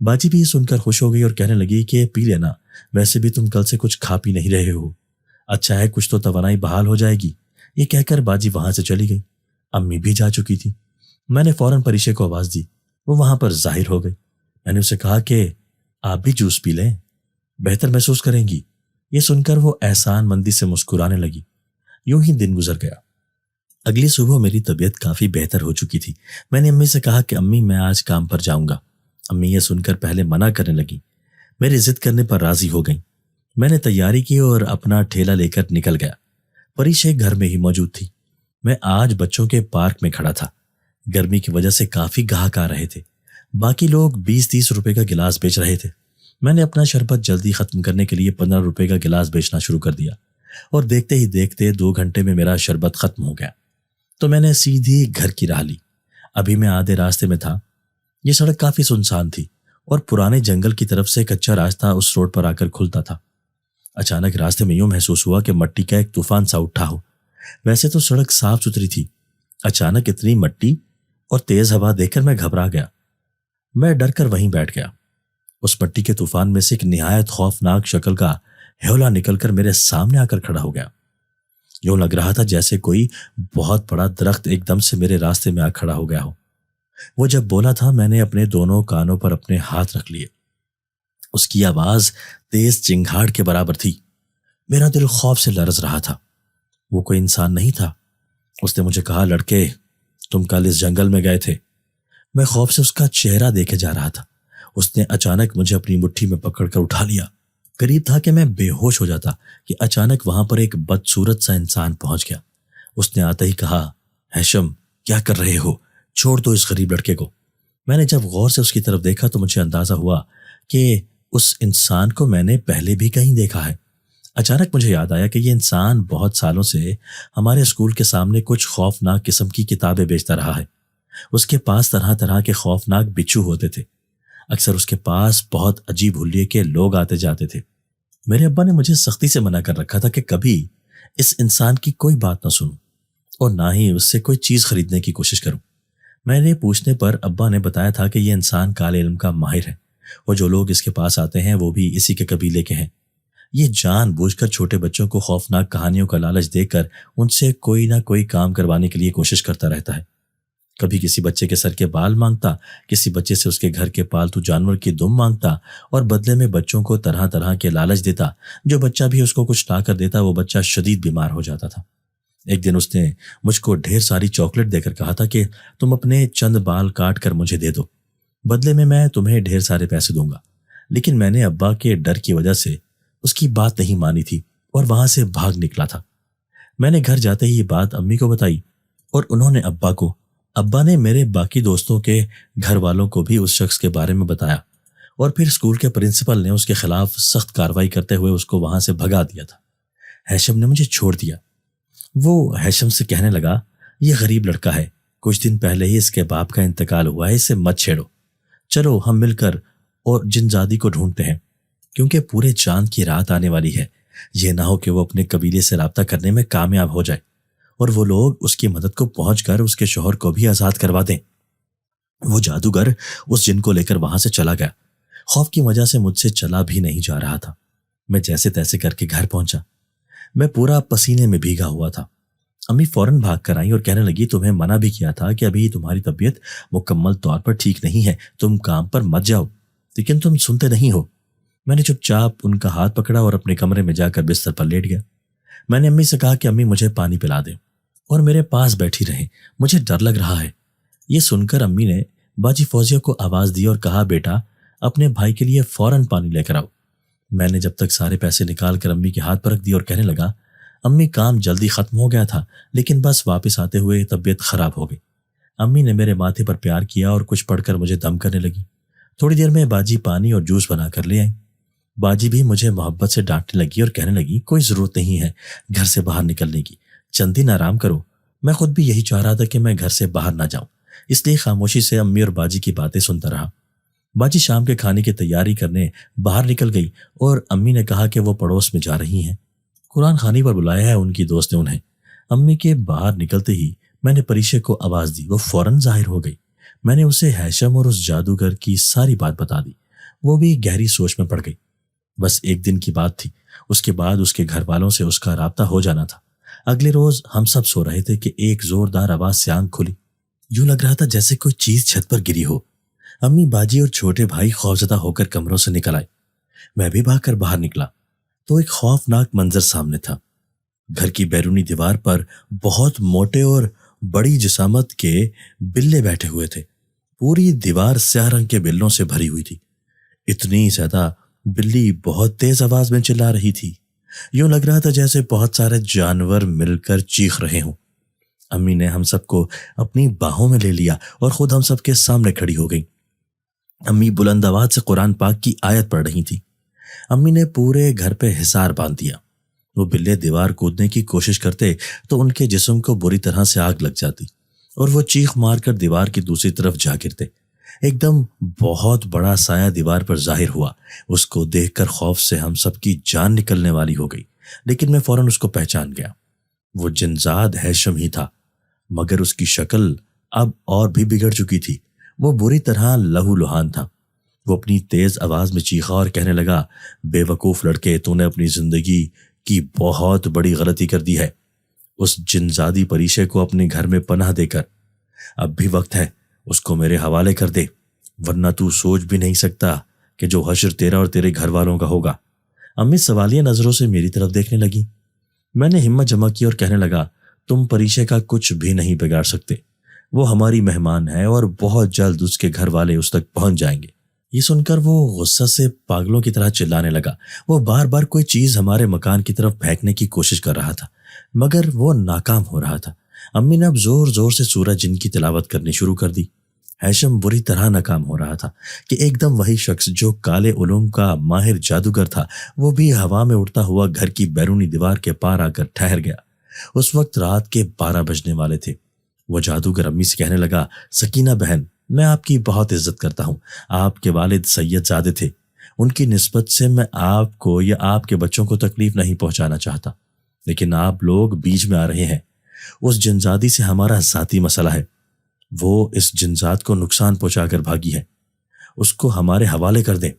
Speaker 2: باجی بھی سن کر خوش ہو گئی اور کہنے لگی کہ پی لینا، ویسے بھی تم کل سے کچھ کھا پی نہیں رہے ہو، اچھا ہے کچھ تو توانائی بحال ہو جائے گی۔ یہ کہہ کر باجی وہاں سے چلی گئی۔ امی بھی جا چکی تھی۔ میں نے فوراً پریشے کو آواز دی۔ وہ وہاں پر ظاہر ہو گئی۔ میں نے اسے کہا کہ آپ بھی جوس پی لیں، بہتر محسوس کریں گی۔ یہ سن کر وہ احسان مندی سے مسکرانے لگی۔ یوں ہی دن گزر گیا۔ اگلی صبح میری طبیعت کافی بہتر ہو چکی تھی۔ میں نے امی سے کہا کہ امی میں آج کام پر جاؤں گا۔ امی یہ سن کر پہلے منع کرنے لگی، میری ضد کرنے پر راضی ہو گئیں۔ میں نے تیاری کی اور اپنا ٹھیلا لے کر نکل گیا۔ پریشے گھر میں ہی موجود تھی۔ میں آج بچوں کے پارک میں کھڑا تھا۔ گرمی کی وجہ سے کافی گاہک آ رہے تھے۔ باقی لوگ 20-30 روپے کا گلاس بیچ رہے تھے۔ میں نے اپنا شربت جلدی ختم کرنے کے لیے 15 روپے کا گلاس بیچنا شروع کر دیا، اور دیکھتے ہی دیکھتے 2 گھنٹے میں میرا شربت ختم ہو گیا۔ تو میں نے سیدھی گھر کی راہ لی۔ ابھی میں آدھے راستے میں تھا۔ یہ سڑک کافی سنسان تھی اور پرانے جنگل کی طرف سے کچا راستہ اس روڈ پر آ کر کھلتا تھا۔ اچانک راستے میں یوں محسوس ہوا کہ مٹی کا ایک طوفان سا اٹھا ہو۔ ویسے تو سڑک صاف ستھری تھی، اچانک اتنی مٹی اور تیز ہوا دیکھ کر میں گھبرا گیا۔ میں ڈر کر وہیں بیٹھ گیا۔ اس مٹی کے طوفان میں سے ایک نہایت خوفناک شکل کا ہیولا نکل کر میرے سامنے آ کر کھڑا ہو گیا۔ یوں لگ رہا تھا جیسے کوئی بہت بڑا درخت ایک دم سے میرے راستے میں آ کھڑا ہو گیا ہو۔ وہ جب بولا تھا میں نے اپنے دونوں کانوں پر اپنے ہاتھ رکھ لیے۔ اس کی آواز تیز چنگھاڑ کے برابر تھی۔ میرا دل خوف سے لرز رہا تھا۔ وہ کوئی انسان نہیں تھا۔ اس نے مجھے کہا، لڑکے تم کل اس جنگل میں گئے تھے۔ میں خوف سے اس کا چہرہ دیکھے جا رہا تھا۔ اس نے اچانک مجھے اپنی مٹھی میں پکڑ کر اٹھا لیا۔ قریب تھا کہ میں بے ہوش ہو جاتا کہ اچانک وہاں پر ایک بدصورت سا انسان پہنچ گیا۔ اس نے آتے ہی کہا، ہیشم کیا کر رہے ہو؟ چھوڑ دو اس غریب لڑکے کو۔ میں نے جب غور سے اس کی طرف دیکھا تو مجھے اندازہ ہوا کہ اس انسان کو میں نے پہلے بھی کہیں دیکھا ہے۔ اچانک مجھے یاد آیا کہ یہ انسان بہت سالوں سے ہمارے اسکول کے سامنے کچھ خوفناک قسم کی کتابیں بیچتا رہا ہے۔ اس کے پاس طرح طرح کے خوفناک بچھو ہوتے تھے۔ اکثر اس کے پاس بہت عجیب حلیے کے لوگ آتے جاتے تھے۔ میرے ابا نے مجھے سختی سے منع کر رکھا تھا کہ کبھی اس انسان کی کوئی بات نہ سنوں اور نہ ہی اس سے کوئی چیز خریدنے کی کوشش کروں۔ میں نے پوچھنے پر ابا نے بتایا تھا کہ یہ انسان کالے علم کا ماہر ہے اور جو لوگ اس کے پاس آتے ہیں وہ بھی اسی کے قبیلے کے ہیں۔ یہ جان بوجھ کر چھوٹے بچوں کو خوفناک کہانیوں کا لالچ دے کر ان سے کوئی نہ کوئی کام کروانے کے لیے کوشش کرتا رہتا ہے۔ کبھی کسی بچے کے سر کے بال مانگتا، کسی بچے سے اس کے گھر کے پالتو جانور کی دم مانگتا اور بدلے میں بچوں کو طرح طرح کے لالچ دیتا۔ جو بچہ بھی اس کو کچھ لا کر دیتا وہ بچہ شدید بیمار ہو جاتا تھا۔ ایک دن اس نے مجھ کو ڈھیر ساری چاکلیٹ دے کر کہا تھا کہ تم اپنے چند بال کاٹ کر مجھے دے دو، بدلے میں تمہیں ڈھیر سارے پیسے دوں گا۔ لیکن میں نے ابا کے ڈر کی وجہ سے اس کی بات نہیں مانی تھی اور وہاں سے بھاگ نکلا تھا۔ میں نے گھر جاتے ہی یہ بات امی کو بتائی اور انہوں نے ابا کو۔ ابا نے میرے باقی دوستوں کے گھر والوں کو بھی اس شخص کے بارے میں بتایا اور پھر اسکول کے پرنسپل نے اس کے خلاف سخت کارروائی کرتے ہوئے اس کو وہاں سے بھگا دیا تھا۔ ہیشم نے مجھے چھوڑ دیا۔ وہ ہیشم سے کہنے لگا، یہ غریب لڑکا ہے، کچھ دن پہلے ہی اس کے باپ کا انتقال ہوا ہے، اسے مت چھیڑو، چلو ہم مل کر اور جن زادی کو ڈھونڈتے ہیں، کیونکہ پورے چاند کی رات آنے والی ہے، یہ نہ ہو کہ وہ اپنے قبیلے سے رابطہ کرنے میں کامیاب ہو جائے اور وہ لوگ اس کی مدد کو پہنچ کر اس کے شوہر کو بھی آزاد کروا دیں۔ وہ جادوگر اس جن کو لے کر وہاں سے چلا گیا۔ خوف کی وجہ سے مجھ سے چلا بھی نہیں جا رہا تھا۔ میں جیسے تیسے کر کے گھر پہنچا۔ میں پورا پسینے میں بھیگا ہوا تھا۔ امی فوراً بھاگ کر آئیں اور کہنے لگی، تمہیں منع بھی کیا تھا کہ ابھی تمہاری طبیعت مکمل طور پر ٹھیک نہیں ہے، تم کام پر مت جاؤ۔ لیکن تم سنتے نہیں ہو۔ میں نے چپ چاپ ان کا ہاتھ پکڑا اور اپنے کمرے میں جا کر بستر پر لیٹ گیا۔ میں نے امی سے کہا کہ امی مجھے پانی پلا دیں اور میرے پاس بیٹھی رہیں، مجھے ڈر لگ رہا ہے۔ یہ سن کر امی نے باجی فوزیہ کو آواز دی اور کہا بیٹا اپنے بھائی کے لیے فوراً پانی لے کر آؤ۔ میں نے جب تک سارے پیسے نکال کر امی کے ہاتھ پر رکھ دی اور کہنے لگا امی کام جلدی ختم ہو گیا تھا لیکن بس واپس آتے ہوئے طبیعت خراب ہو گئی۔ امی نے میرے ماتھے پر پیار کیا اور کچھ پڑھ کر مجھے دم کرنے لگی۔ تھوڑی دیر میں باجی پانی اور جوس بنا کر لے آئی۔ باجی بھی مجھے محبت سے ڈانٹنے لگی اور کہنے لگی کوئی ضرورت نہیں ہے گھر سے باہر نکلنے کی، چند دن آرام کرو۔ میں خود بھی یہی چاہ رہا تھا کہ میں گھر سے باہر نہ جاؤں، اس لیے خاموشی سے امی اور باجی کی باتیں سنتا رہا۔ باجی شام کے کھانے کی تیاری کرنے باہر نکل گئی اور امی نے کہا کہ وہ پڑوس میں جا رہی ہیں، قرآن خوانی پر بلایا ہے ان کی دوست نے انہیں۔ امی کے باہر نکلتے ہی میں نے پریشے کو آواز دی، وہ فوراً ظاہر ہو گئی۔ میں نے اسے ہیشم اور اس جادوگر کی ساری بات بتا دی، وہ بھی گہری سوچ میں پڑ گئی۔ بس ایک دن کی بات تھی، اس کے بعد اس کے گھر والوں سے اس کا رابطہ ہو جانا تھا۔ اگلے روز ہم سب سو رہے تھے کہ ایک زوردار آواز سے آنکھ کھلی، یوں لگ رہا تھا جیسے کوئی چیز چھت پر گری ہو۔ امی باجی اور چھوٹے بھائی خوفزدہ ہو کر کمروں سے نکل آئے۔ میں بھی بھاگ کر باہر نکلا تو ایک خوفناک منظر سامنے تھا۔ گھر کی بیرونی دیوار پر بہت موٹے اور بڑی جسامت کے بلے بیٹھے ہوئے تھے۔ پوری دیوار سیاہ رنگ کے بلوں سے بھری ہوئی تھی، اتنی زیادہ بلی بہت تیز آواز میں چلا رہی تھی، یوں لگ رہا تھا جیسے بہت سارے جانور مل کر چیخ رہے ہوں۔ امی نے ہم سب کو اپنی باہوں میں لے لیا اور خود ہم سب کے سامنے کھڑی ہو گئی۔ امی بلند آواز سے قرآن پاک کی آیت پڑھ رہی تھی۔ امی نے پورے گھر پہ حصار باندھ دیا۔ وہ بلے دیوار کودنے کی کوشش کرتے تو ان کے جسم کو بری طرح سے آگ لگ جاتی اور وہ چیخ مار کر دیوار کی دوسری طرف جا گرتے۔ ایک دم بہت بڑا سایہ دیوار پر ظاہر ہوا۔ اس کو دیکھ کر خوف سے ہم سب کی جان نکلنے والی ہو گئی، لیکن میں فوراً اس کو پہچان گیا۔ وہ جنزاد ہیشم ہی تھا، مگر اس کی شکل اب اور بھی بگڑ چکی تھی۔ وہ بری طرح لہو لہان تھا۔ وہ اپنی تیز آواز میں چیخا اور کہنے لگا بے وقوف لڑکے، تو نے اپنی زندگی کی بہت بڑی غلطی کر دی ہے۔ اس جنزادی پریشے کو اپنے گھر میں پناہ دے کر اب بھی وقت ہے، اس کو میرے حوالے کر دے، ورنہ تو سوچ بھی نہیں سکتا کہ جو حشر تیرا اور تیرے گھر والوں کا ہوگا۔ امی سوالیہ نظروں سے میری طرف دیکھنے لگی۔ میں نے ہمت جمع کی اور کہنے لگا تم پریشے کا کچھ بھی نہیں بگاڑ سکتے، وہ ہماری مہمان ہے اور بہت جلد اس کے گھر والے اس تک پہنچ جائیں گے۔ یہ سن کر وہ غصہ سے پاگلوں کی طرح چلانے لگا۔ وہ بار بار کوئی چیز ہمارے مکان کی طرف پھینکنے کی کوشش کر رہا تھا، مگر وہ ناکام ہو رہا تھا۔ امی نے اب زور زور سے سورہ جن کی تلاوت کرنی شروع کر دی۔ ہیشم بری طرح ناکام ہو رہا تھا کہ ایک دم وہی شخص جو کالے علوم کا ماہر جادوگر تھا، وہ بھی ہوا میں اڑتا ہوا گھر کی بیرونی دیوار کے پار آ کر ٹھہر گیا۔ اس وقت رات کے 12 بجنے والے تھے۔ وہ جادوگر امی سے کہنے لگا سکینہ بہن، میں آپ کی بہت عزت کرتا ہوں۔ آپ کے والد سید زادے تھے، ان کی نسبت سے میں آپ کو یا آپ کے بچوں کو تکلیف نہیں پہنچانا چاہتا، لیکن آپ لوگ بیچ میں آ رہے ہیں۔ اس جنزادی سے ہمارا ذاتی مسئلہ ہے، وہ اس جنزاد کو نقصان پہنچا کر بھاگی ہے، اس کو ہمارے حوالے کر دیں،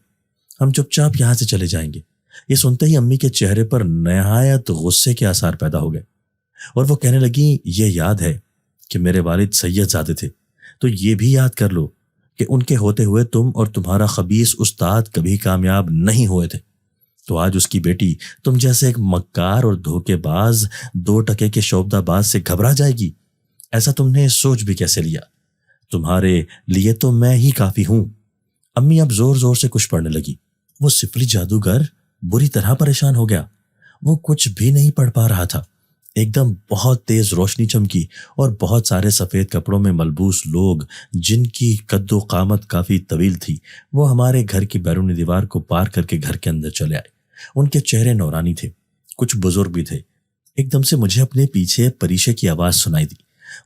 Speaker 2: ہم چپ چاپ یہاں سے چلے جائیں گے۔ یہ سنتے ہی امی کے چہرے پر نہایت غصے کے آثار پیدا ہو گئے اور وہ کہنے لگی یہ یاد ہے کہ میرے والد سید زادے تھے، تو یہ بھی یاد کر لو کہ ان کے ہوتے ہوئے تم اور تمہارا خبیث استاد کبھی کامیاب نہیں ہوئے تھے، تو آج اس کی بیٹی تم جیسے ایک مکار اور دھوکے باز 2 ٹکے کے شعبدہ باز سے گھبرا جائے گی؟ ایسا تم نے سوچ بھی کیسے لیا؟ تمہارے لیے تو میں ہی کافی ہوں۔ امی اب زور زور سے کچھ پڑھنے لگی۔ وہ سفلی جادوگر بری طرح پریشان ہو گیا، وہ کچھ بھی نہیں پڑھ پا رہا تھا۔ ایک دم بہت تیز روشنی چمکی اور بہت سارے سفید کپڑوں میں ملبوس لوگ، جن کی قد و قامت کافی طویل تھی، وہ ہمارے گھر کی بیرونی دیوار کو پار کر کے گھر کے اندر چلے آئے۔ ان کے چہرے نورانی تھے، کچھ بزرگ بھی تھے۔ ایک دم سے مجھے اپنے پیچھے پریشے کی آواز سنائی دی۔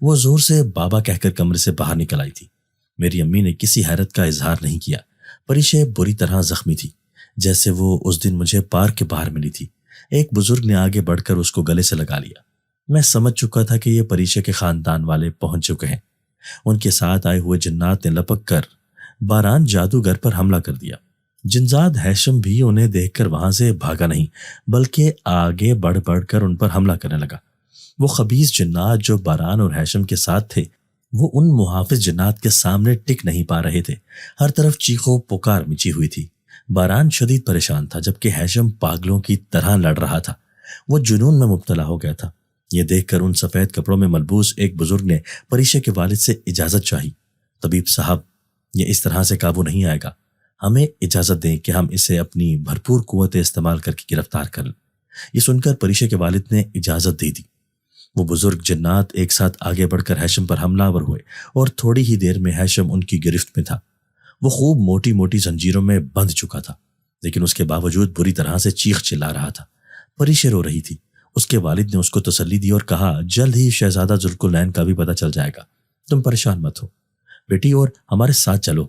Speaker 2: وہ زور سے بابا کہہ کر کمرے سے باہر نکل آئی تھی۔ میری امی نے کسی حیرت کا اظہار نہیں کیا۔ پریشے بری طرح زخمی تھی، جیسے وہ اس دن مجھے پارک کے باہر ملی تھی۔ ایک بزرگ نے آگے بڑھ کر اس کو گلے سے لگا لیا۔ میں سمجھ چکا تھا کہ یہ پریشے کے خاندان والے پہنچ چکے ہیں۔ ان کے ساتھ آئے ہوئے جنات نے لپک کر باران جادوگر پر حملہ کر دیا۔ جنزاد ہیشم بھی انہیں دیکھ کر وہاں سے بھاگا نہیں، بلکہ آگے بڑھ بڑھ کر ان پر حملہ کرنے لگا۔ وہ خبیث جنات جو باران اور ہیشم کے ساتھ تھے، وہ ان محافظ جنات کے سامنے ٹک نہیں پا رہے تھے۔ ہر طرف چیخو پکار مچی ہوئی تھی۔ باران شدید پریشان تھا، جبکہ ہیشم پاگلوں کی طرح لڑ رہا تھا۔ وہ جنون میں مبتلا ہو گیا تھا۔ یہ دیکھ کر ان سفید کپڑوں میں ملبوس ایک بزرگ نے پریشے کے والد سے اجازت چاہی۔ طبیب صاحب، یہ اس طرح سے قابو نہیں آئے گا، ہمیں اجازت دیں کہ ہم اسے اپنی بھرپور قوت استعمال کر کے گرفتار کر لیں۔ یہ سن کر پریشے کے والد نے اجازت دے دی۔ وہ بزرگ جنات ایک ساتھ آگے بڑھ کر ہیشم پر حملہ آور ہوئے اور تھوڑی ہی دیر میں ہیشم ان کی گرفت میں تھا۔ وہ خوب موٹی موٹی زنجیروں میں بندھ چکا تھا، لیکن اس کے باوجود بری طرح سے چیخ چلا رہا تھا۔ پریشے رو رہی تھی۔ اس کے والد نے اس کو تسلی دی اور کہا، جلد ہی شہزادہ ذوالقرنین کا بھی پتہ چل جائے گا، تم پریشان مت ہو بیٹی اور ہمارے ساتھ چلو۔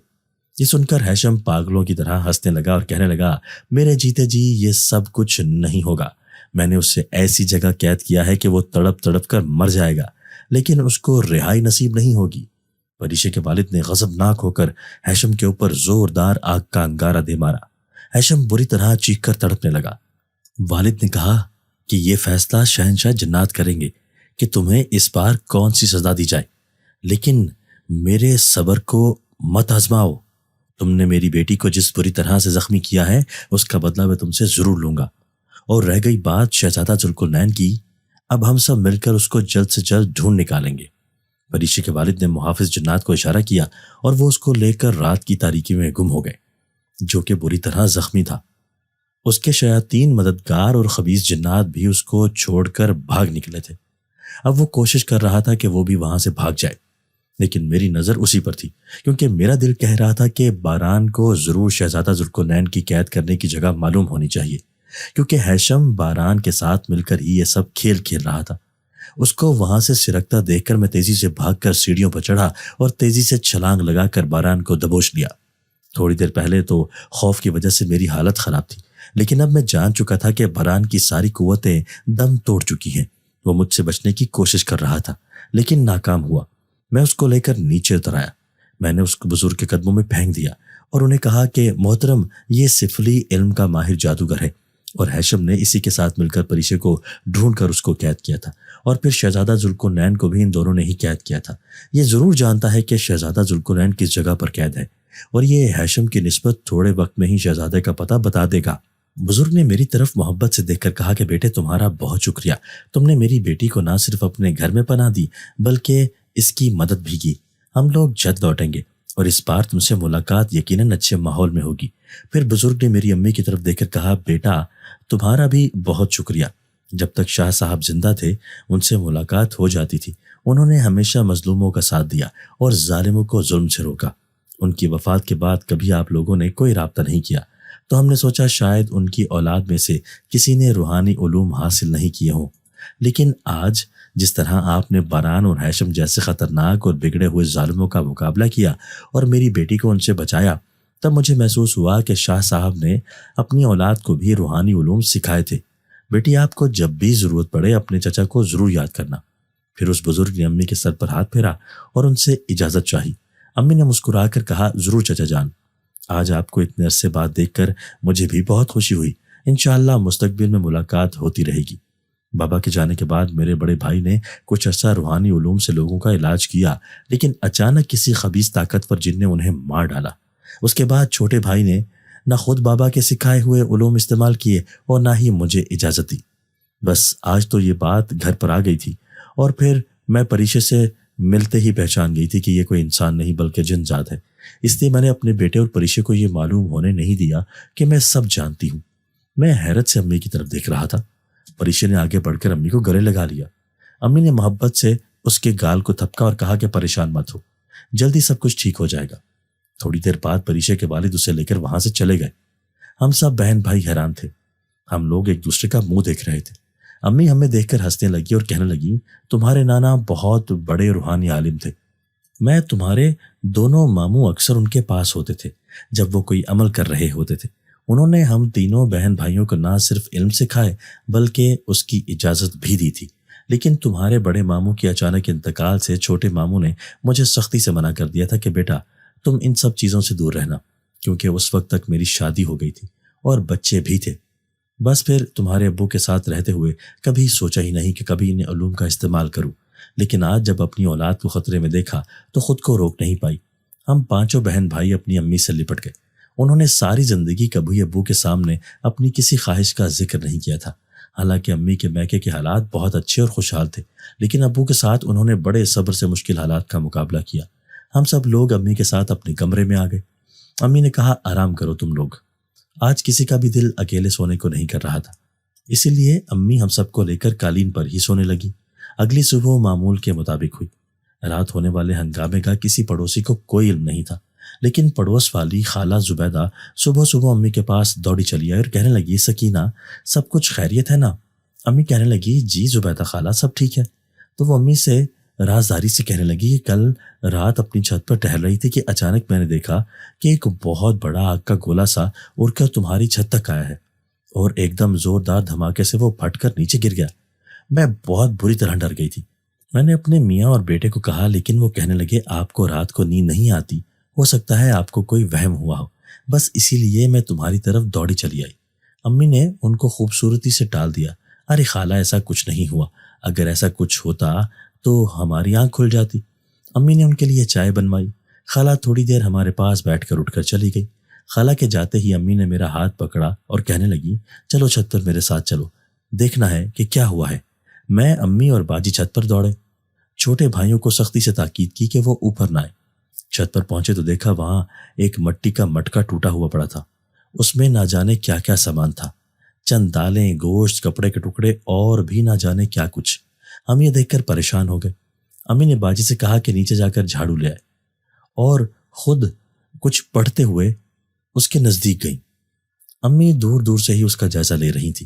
Speaker 2: یہ سن کر ہیشم پاگلوں کی طرح ہنسنے لگا اور کہنے لگا، میرے جیتے جی یہ سب کچھ نہیں ہوگا۔ میں نے اس سے ایسی جگہ قید کیا ہے کہ وہ تڑپ تڑپ کر مر جائے گا، لیکن اس کو رہائی نصیب نہیں ہوگی۔ پریشے کے والد نے غضبناک ہو کر ہیشم کے اوپر زوردار آگ کا انگارہ دے مارا۔ ہیشم بری طرح چیخ کر تڑپنے لگا۔ والد نے کہا کہ یہ فیصلہ شہنشاہ جنات کریں گے کہ تمہیں اس بار کون سی سزا دی جائے، لیکن میرے صبر کو مت آزماؤ۔ تم نے میری بیٹی کو جس بری طرح سے زخمی کیا ہے اس کا بدلہ میں تم سے ضرور لوں گا۔ اور رہ گئی بات شہزادہ ذوالقرنین کی، اب ہم سب مل کر اس کو جلد سے جلد ڈھونڈ نکالیں گے۔ پریشے کے والد نے محافظ جنات کو اشارہ کیا اور وہ اس کو لے کر رات کی تاریکی میں گم ہو گئے، جو کہ بری طرح زخمی تھا۔ اس کے شیاطین مددگار اور خبیث جنات بھی اس کو چھوڑ کر بھاگ نکلے تھے۔ اب وہ کوشش کر رہا تھا کہ وہ بھی وہاں سے بھاگ جائے، لیکن میری نظر اسی پر تھی، کیونکہ میرا دل کہہ رہا تھا کہ باران کو ضرور شہزادہ ذوالقرنین کی قید کرنے کی جگہ معلوم ہونی چاہیے، کیونکہ ہیشم باران کے ساتھ مل کر ہی یہ سب کھیل کھیل رہا تھا۔ اس کو وہاں سے سرکتا دیکھ کر میں تیزی سے بھاگ کر سیڑھیوں پر چڑھا اور تیزی سے چھلانگ لگا کر باران کو دبوچ لیا۔ تھوڑی دیر پہلے تو خوف کی وجہ سے میری حالت خراب تھی، لیکن اب میں جان چکا تھا کہ باران کی ساری قوتیں دم توڑ چکی ہیں۔ وہ مجھ سے بچنے کی کوشش کر رہا تھا، لیکن ناکام ہوا۔ میں اس کو لے کر نیچے اتر آیا۔ میں نے اس کو بزرگ کے قدموں میں پھینک دیا اور انہیں کہا کہ محترم، یہ سفلی علم کا ماہر جادوگر ہے، اور ہیشم نے اسی کے ساتھ مل کر پریشے کو ڈھونڈ کر اس کو قید کیا تھا، اور پھر شہزادہ ذوالقرنین کو بھی ان دونوں نے ہی قید کیا تھا۔ یہ ضرور جانتا ہے کہ شہزادہ ذوالقرنین کس جگہ پر قید ہے، اور یہ ہیشم کی نسبت تھوڑے وقت میں ہی شہزادے کا پتہ بتا دے گا۔ بزرگ نے میری طرف محبت سے دیکھ کر کہا کہ بیٹے، تمہارا بہت شکریہ، تم نے میری بیٹی کو نہ صرف اپنے گھر میں پناہ دی بلکہ اس کی مدد بھی کی۔ ہم لوگ جلد لوٹیں گے اور اس بار تم سے ملاقات یقیناً اچھے ماحول میں ہوگی۔ پھر بزرگ نے میری امی کی طرف دیکھ کر کہا، بیٹا تمہارا بھی بہت شکریہ۔ جب تک شاہ صاحب زندہ تھے ان سے ملاقات ہو جاتی تھی، انہوں نے ہمیشہ مظلوموں کا ساتھ دیا اور ظالموں کو ظلم سے روکا۔ ان کی وفات کے بعد کبھی آپ لوگوں نے کوئی رابطہ نہیں کیا، تو ہم نے سوچا شاید ان کی اولاد میں سے کسی نے روحانی علوم حاصل نہیں کیے ہوں، لیکن آج جس طرح آپ نے باران اور ہیشم جیسے خطرناک اور بگڑے ہوئے ظالموں کا مقابلہ کیا اور میری بیٹی کو ان سے بچایا، تب مجھے محسوس ہوا کہ شاہ صاحب نے اپنی اولاد کو بھی روحانی علوم سکھائے تھے۔ بیٹی، آپ کو جب بھی ضرورت پڑے اپنے چچا کو ضرور یاد کرنا۔ پھر اس بزرگ نے امی کے سر پر ہاتھ پھیرا اور ان سے اجازت چاہی۔ امی نے مسکرا کر کہا، ضرور چچا جان، آج آپ کو اتنے عرصے بعد دیکھ کر مجھے بھی بہت خوشی ہوئی۔ انشاءاللہ مستقبل میں ملاقات ہوتی رہے گی۔ بابا کے جانے کے بعد میرے بڑے بھائی نے کچھ عرصہ روحانی علوم سے لوگوں کا علاج کیا، لیکن اچانک کسی خبیث طاقتور جن نے انہیں مار ڈالا۔ اس کے بعد چھوٹے بھائی نے نہ خود بابا کے سکھائے ہوئے علوم استعمال کیے اور نہ ہی مجھے اجازت دی۔ بس آج تو یہ بات گھر پر آ گئی تھی، اور پھر میں پریشے سے ملتے ہی پہچان گئی تھی کہ یہ کوئی انسان نہیں بلکہ جن ذات ہے۔ اس لیے میں نے اپنے بیٹے اور پریشے کو یہ معلوم ہونے نہیں دیا کہ میں سب جانتی ہوں۔ میں حیرت سے امی کی طرف دیکھ رہا تھا۔ پریشے نے آگے بڑھ کر امی کو گلے لگا لیا۔ امی نے محبت سے اس کے گال کو تھپکا اور کہا کہ پریشان مت ہو، جلدی سب کچھ ٹھیک ہو جائے گا۔ تھوڑی دیر بعد پریشے کے والد اسے لے کر وہاں سے چلے گئے۔ ہم سب بہن بھائی حیران تھے۔ ہم لوگ ایک دوسرے کا منہ دیکھ رہے تھے۔ امی ہمیں دیکھ کر ہنسنے لگی اور کہنے لگی، تمہارے نانا بہت بڑے روحانی عالم تھے۔ میں تمہارے دونوں ماموں اکثر ان کے پاس ہوتے تھے جب وہ کوئی عمل کر رہے ہوتے تھے۔ انہوں نے ہم تینوں بہن بھائیوں کو نہ صرف علم سکھائے بلکہ اس کی اجازت بھی دی تھی، لیکن تمہارے بڑے ماموں کے اچانک انتقال سے چھوٹے ماموں نے مجھے سختی سے منع کر دیا تھا کہ بیٹا تم ان سب چیزوں سے دور رہنا، کیونکہ اس وقت تک میری شادی ہو گئی تھی اور بچے بھی تھے۔ بس پھر تمہارے ابو کے ساتھ رہتے ہوئے کبھی سوچا ہی نہیں کہ کبھی ان علوم کا استعمال کروں، لیکن آج جب اپنی اولاد کو خطرے میں دیکھا تو خود کو روک نہیں پائی۔ ہم پانچوں بہن بھائی اپنی امی سے لپٹ گئے۔ انہوں نے ساری زندگی کبھی ابو کے سامنے اپنی کسی خواہش کا ذکر نہیں کیا تھا۔ حالانکہ امی کے میکے کے حالات بہت اچھے اور خوشحال تھے، لیکن ابو کے ساتھ انہوں نے بڑے صبر سے مشکل حالات کا مقابلہ کیا۔ ہم سب لوگ امی کے ساتھ اپنے کمرے میں آ گئے۔ امی نے کہا، آرام کرو تم لوگ، آج کسی کا بھی دل اکیلے سونے کو نہیں کر رہا تھا، اسی لیے امی ہم سب کو لے کر قالین پر ہی سونے لگی۔ اگلی صبح معمول کے مطابق ہوئی۔ رات ہونے والے ہنگامے کا کسی پڑوسی کو کوئی علم نہیں تھا، لیکن پڑوس والی خالہ زبیدہ صبح صبح امی کے پاس دوڑی چلی آئی اور کہنے لگی، سکینہ سب کچھ خیریت ہے نا؟ امی کہنے لگی، جی زبیدہ خالہ سب ٹھیک ہے۔ تو وہ امی سے رازداری سے کہنے لگی کہ کل رات اپنی چھت پر ٹہل رہی تھی کہ اچانک میں نے دیکھا کہ ایک بہت بڑا آگ کا گولا سا اڑ کر تمہاری چھت تک آیا ہے اور ایک دم زوردار دھماکے سے وہ پھٹ کر نیچے گر گیا۔ میں بہت بری طرح ڈر گئی تھی۔ میں نے اپنے میاں اور بیٹے کو کہا، لیکن وہ کہنے لگے، آپ کو رات کو نیند نہیں آتی، ہو سکتا ہے آپ کو کوئی وہم ہوا ہو، بس اسی لیے میں تمہاری طرف دوڑی چلی آئی۔ امی نے ان کو خوبصورتی سے ٹال دیا، ارے خالہ ایسا کچھ نہیں ہوا، اگر ایسا کچھ ہوتا تو ہماری آنکھ کھل جاتی۔ امی نے ان کے لیے چائے بنوائی۔ خالہ تھوڑی دیر ہمارے پاس بیٹھ کر اٹھ کر چلی گئی۔ خالہ کے جاتے ہی امی نے میرا ہاتھ پکڑا اور کہنے لگی، چلو چھت پر میرے ساتھ چلو، دیکھنا ہے کہ کیا ہوا ہے۔ میں، امی اور باجی چھت پر دوڑے۔ چھوٹے بھائیوں کو سختی سے تاکید کی کہ وہ اوپر نہ آئے۔ چھت پر پہنچے تو دیکھا وہاں ایک مٹی کا مٹکا ٹوٹا ہوا پڑا تھا۔ اس میں نہ جانے کیا کیا سامان تھا، چند دالیں، گوشت، کپڑے کے ٹکڑے اور بھی نہ جانے کیا کچھ۔ ہم یہ دیکھ کر پریشان ہو گئے۔ امی نے باجی سے کہا کہ نیچے جا کر جھاڑو لے آئے اور خود کچھ پڑھتے ہوئے اس کے نزدیک گئیں۔ امی دور دور سے ہی اس کا جائزہ لے رہی تھی،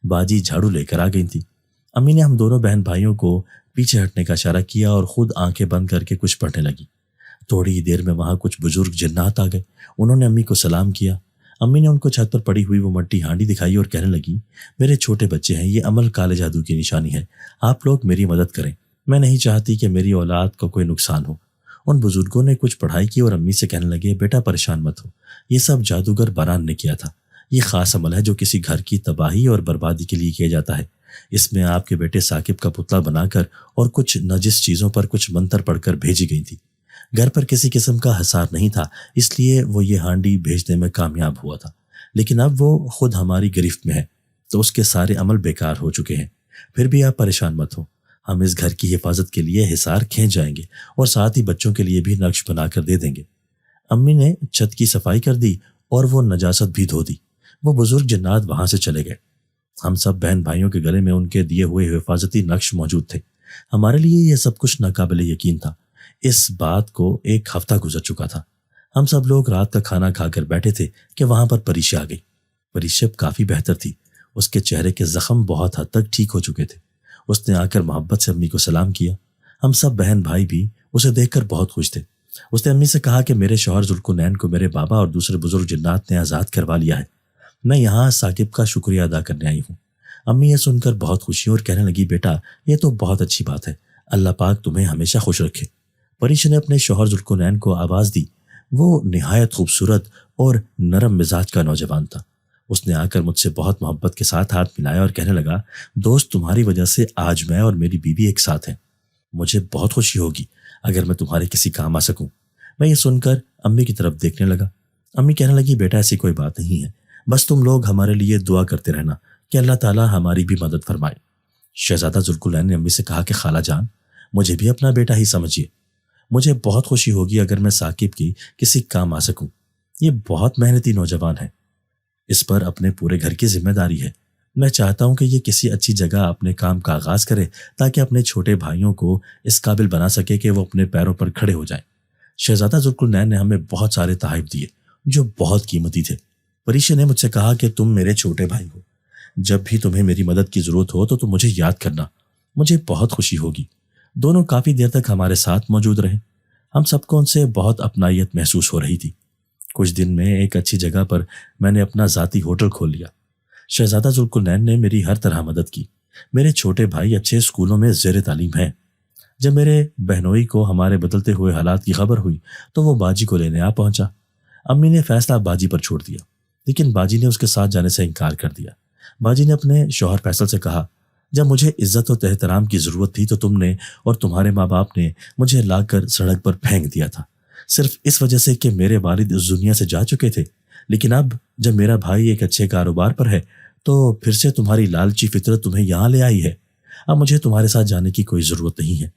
Speaker 2: باجی جھاڑو لے کر آ گئی تھی۔ امی نے ہم دونوں بہن بھائیوں کو پیچھے ہٹنے کا اشارہ کیا اور خود آنکھیں بند کر کے کچھ پڑھنے لگی۔ تھوڑی ہی دیر میں وہاں کچھ بزرگ جنات آ گئے۔ انہوں نے امی کو سلام کیا۔ امی نے ان کو چھت پر پڑی ہوئی وہ مٹی ہانڈی دکھائی اور کہنے لگی، میرے چھوٹے بچے ہیں، یہ عمل کالے جادو کی نشانی ہے، آپ لوگ میری مدد کریں، میں نہیں چاہتی کہ میری اولاد کو کوئی نقصان ہو۔ ان بزرگوں نے کچھ پڑھائی کی اور امی سے کہنے لگے، بیٹا پریشان مت ہو، یہ سب جادوگر باران نے کیا تھا، یہ خاص عمل ہے جو کسی گھر کی تباہی اور بربادی کے لیے کیا جاتا ہے۔ اس میں آپ کے بیٹے ثاقب کا پتلا بنا کر اور کچھ نجس چیزوں پر کچھ منتر پڑھ کر بھیجی گئی تھی۔ گھر پر کسی قسم کا حصار نہیں تھا، اس لیے وہ یہ ہانڈی بھیجنے میں کامیاب ہوا تھا، لیکن اب وہ خود ہماری گرفت میں ہے تو اس کے سارے عمل بیکار ہو چکے ہیں۔ پھر بھی آپ پریشان مت ہو، ہم اس گھر کی حفاظت کے لیے حصار کھینچ جائیں گے اور ساتھ ہی بچوں کے لیے بھی نقش بنا کر دے دیں گے۔ امی نے چھت کی صفائی کر دی اور وہ نجاست بھی دھو دی۔ وہ بزرگ جنات وہاں سے چلے گئے۔ ہم سب بہن بھائیوں کے گلے میں ان کے دیے ہوئے حفاظتی نقش موجود تھے۔ ہمارے لیے یہ سب کچھ ناقابل یقین تھا۔ اس بات کو ایک ہفتہ گزر چکا تھا۔ ہم سب لوگ رات کا کھانا کھا کر بیٹھے تھے کہ وہاں پر پریشا آ گئی۔ پریشا کافی بہتر تھی، اس کے چہرے کے زخم بہت حد تک ٹھیک ہو چکے تھے۔ اس نے آ کر محبت سے امی کو سلام کیا۔ ہم سب بہن بھائی بھی اسے دیکھ کر بہت خوش تھے۔ اس نے امی سے کہا کہ میرے شوہر ذوالقرنین کو میرے بابا اور دوسرے بزرگ جنات نے آزاد کروا لیا ہے، میں یہاں ثاقب کا شکریہ ادا کرنے آئی ہوں۔ امی یہ سن کر بہت خوشی اور کہنے لگی، بیٹا یہ تو بہت اچھی بات ہے، اللہ پاک تمہیں ہمیشہ خوش رکھے۔ پریشا نے اپنے شوہر ذوالقرنین کو آواز دی۔ وہ نہایت خوبصورت اور نرم مزاج کا نوجوان تھا۔ اس نے آ کر مجھ سے بہت محبت کے ساتھ ہاتھ ملایا اور کہنے لگا، دوست تمہاری وجہ سے آج میں اور میری بیوی ایک ساتھ ہیں، مجھے بہت خوشی ہوگی اگر میں تمہارے کسی کام آ سکوں۔ میں یہ سن کر امی کی طرف دیکھنے لگا۔ امی کہنے لگی، بیٹا ایسی کوئی بات نہیں ہے، بس تم لوگ ہمارے لیے دعا کرتے رہنا کہ اللہ تعالیٰ ہماری بھی مدد فرمائے۔ شہزادہ ذوالقرنین نے امی سے کہا کہ خالہ جان، مجھے بھی اپنا بیٹا ہی سمجھیے، مجھے بہت خوشی ہوگی اگر میں ثاقب کی کسی کام آ سکوں، یہ بہت محنتی نوجوان ہے، اس پر اپنے پورے گھر کی ذمہ داری ہے، میں چاہتا ہوں کہ یہ کسی اچھی جگہ اپنے کام کا آغاز کرے تاکہ اپنے چھوٹے بھائیوں کو اس قابل بنا سکے کہ وہ اپنے پیروں پر کھڑے ہو جائیں۔ شہزادہ ذوالقرنین نے ہمیں بہت سارے تحائف دیے جو بہت قیمتی تھے۔ پریشا نے مجھ سے کہا کہ تم میرے چھوٹے بھائی ہو، جب بھی تمہیں میری مدد کی ضرورت ہو تو تم مجھے یاد کرنا، مجھے بہت خوشی ہوگی۔ دونوں کافی دیر تک ہمارے ساتھ موجود رہے۔ ہم سب کو ان سے بہت اپنائیت محسوس ہو رہی تھی۔ کچھ دن میں ایک اچھی جگہ پر میں نے اپنا ذاتی ہوٹل کھول لیا۔ شہزادہ ذوالقرنین نے میری ہر طرح مدد کی۔ میرے چھوٹے بھائی اچھے اسکولوں میں زیر تعلیم ہیں۔ جب میرے بہنوئی کو ہمارے بدلتے ہوئے حالات کی خبر ہوئی تو وہ باجی کو لینے آ پہنچا۔ امی نے فیصلہ باجی پر چھوڑ دیا، لیکن باجی نے اس کے ساتھ جانے سے انکار کر دیا۔ باجی نے اپنے شوہر فیصل سے کہا، جب مجھے عزت و احترام کی ضرورت تھی تو تم نے اور تمہارے ماں باپ نے مجھے لا کر سڑک پر پھینک دیا تھا، صرف اس وجہ سے کہ میرے والد اس دنیا سے جا چکے تھے۔ لیکن اب جب میرا بھائی ایک اچھے کاروبار پر ہے تو پھر سے تمہاری لالچی فطرت تمہیں یہاں لے آئی ہے۔ اب مجھے تمہارے ساتھ جانے کی کوئی ضرورت نہیں ہے۔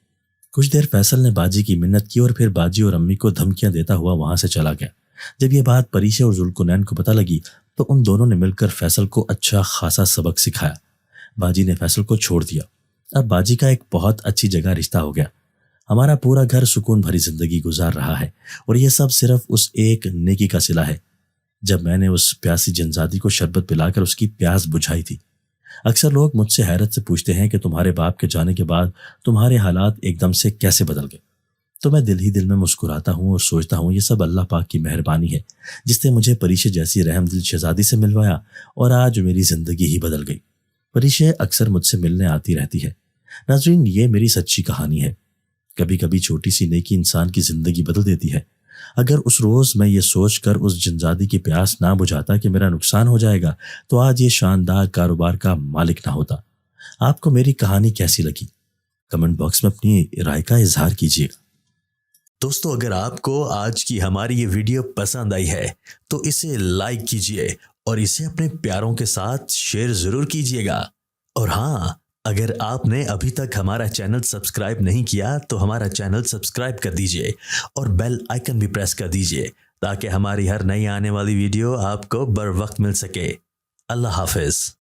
Speaker 2: کچھ دیر فیصل نے باجی کی منت کی اور پھر باجی اور امی کو دھمکیاں دیتا ہوا وہاں سے چلا گیا۔ جب یہ بات پریشے اور ذوالقرنین کو پتہ لگی تو ان دونوں نے مل کر فیصل کو اچھا خاصا سبق سکھایا۔ باجی نے فیصل کو چھوڑ دیا۔ اب باجی کا ایک بہت اچھی جگہ رشتہ ہو گیا۔ ہمارا پورا گھر سکون بھری زندگی گزار رہا ہے اور یہ سب صرف اس ایک نیکی کا صلہ ہے جب میں نے اس پیاسی جنزادی کو شربت پلا کر اس کی پیاس بجھائی تھی۔ اکثر لوگ مجھ سے حیرت سے پوچھتے ہیں کہ تمہارے باپ کے جانے کے بعد تمہارے حالات ایک دم سے کیسے بدل گئے؟ تو میں دل ہی دل میں مسکراتا ہوں اور سوچتا ہوں یہ سب اللہ پاک کی مہربانی ہے جس نے مجھے پریشے جیسی رحم دل شہزادی سے ملوایا اور آج میری زندگی ہی بدل گئی۔ پریشے اکثر مجھ سے ملنے آتی رہتی ہے۔ ناظرین، یہ میری سچی کہانی ہے۔ کبھی کبھی چھوٹی سی نیکی انسان کی زندگی بدل دیتی ہے۔ اگر اس روز میں یہ سوچ کر اس جنزادی کی پیاس نہ بجھاتا کہ میرا نقصان ہو جائے گا تو آج یہ شاندار کاروبار کا مالک نہ ہوتا۔ آپ کو میری کہانی کیسی لگی؟ کمنٹ باکس میں اپنی رائے کا اظہار کیجیے۔
Speaker 1: دوستو، اگر آپ کو آج کی ہماری یہ ویڈیو پسند آئی ہے تو اسے لائک کیجئے اور اسے اپنے پیاروں کے ساتھ شیئر ضرور کیجئے گا۔ اور ہاں، اگر آپ نے ابھی تک ہمارا چینل سبسکرائب نہیں کیا تو ہمارا چینل سبسکرائب کر دیجئے اور بیل آئیکن بھی پریس کر دیجئے تاکہ ہماری ہر نئی آنے والی ویڈیو آپ کو بر وقت مل سکے۔ اللہ حافظ۔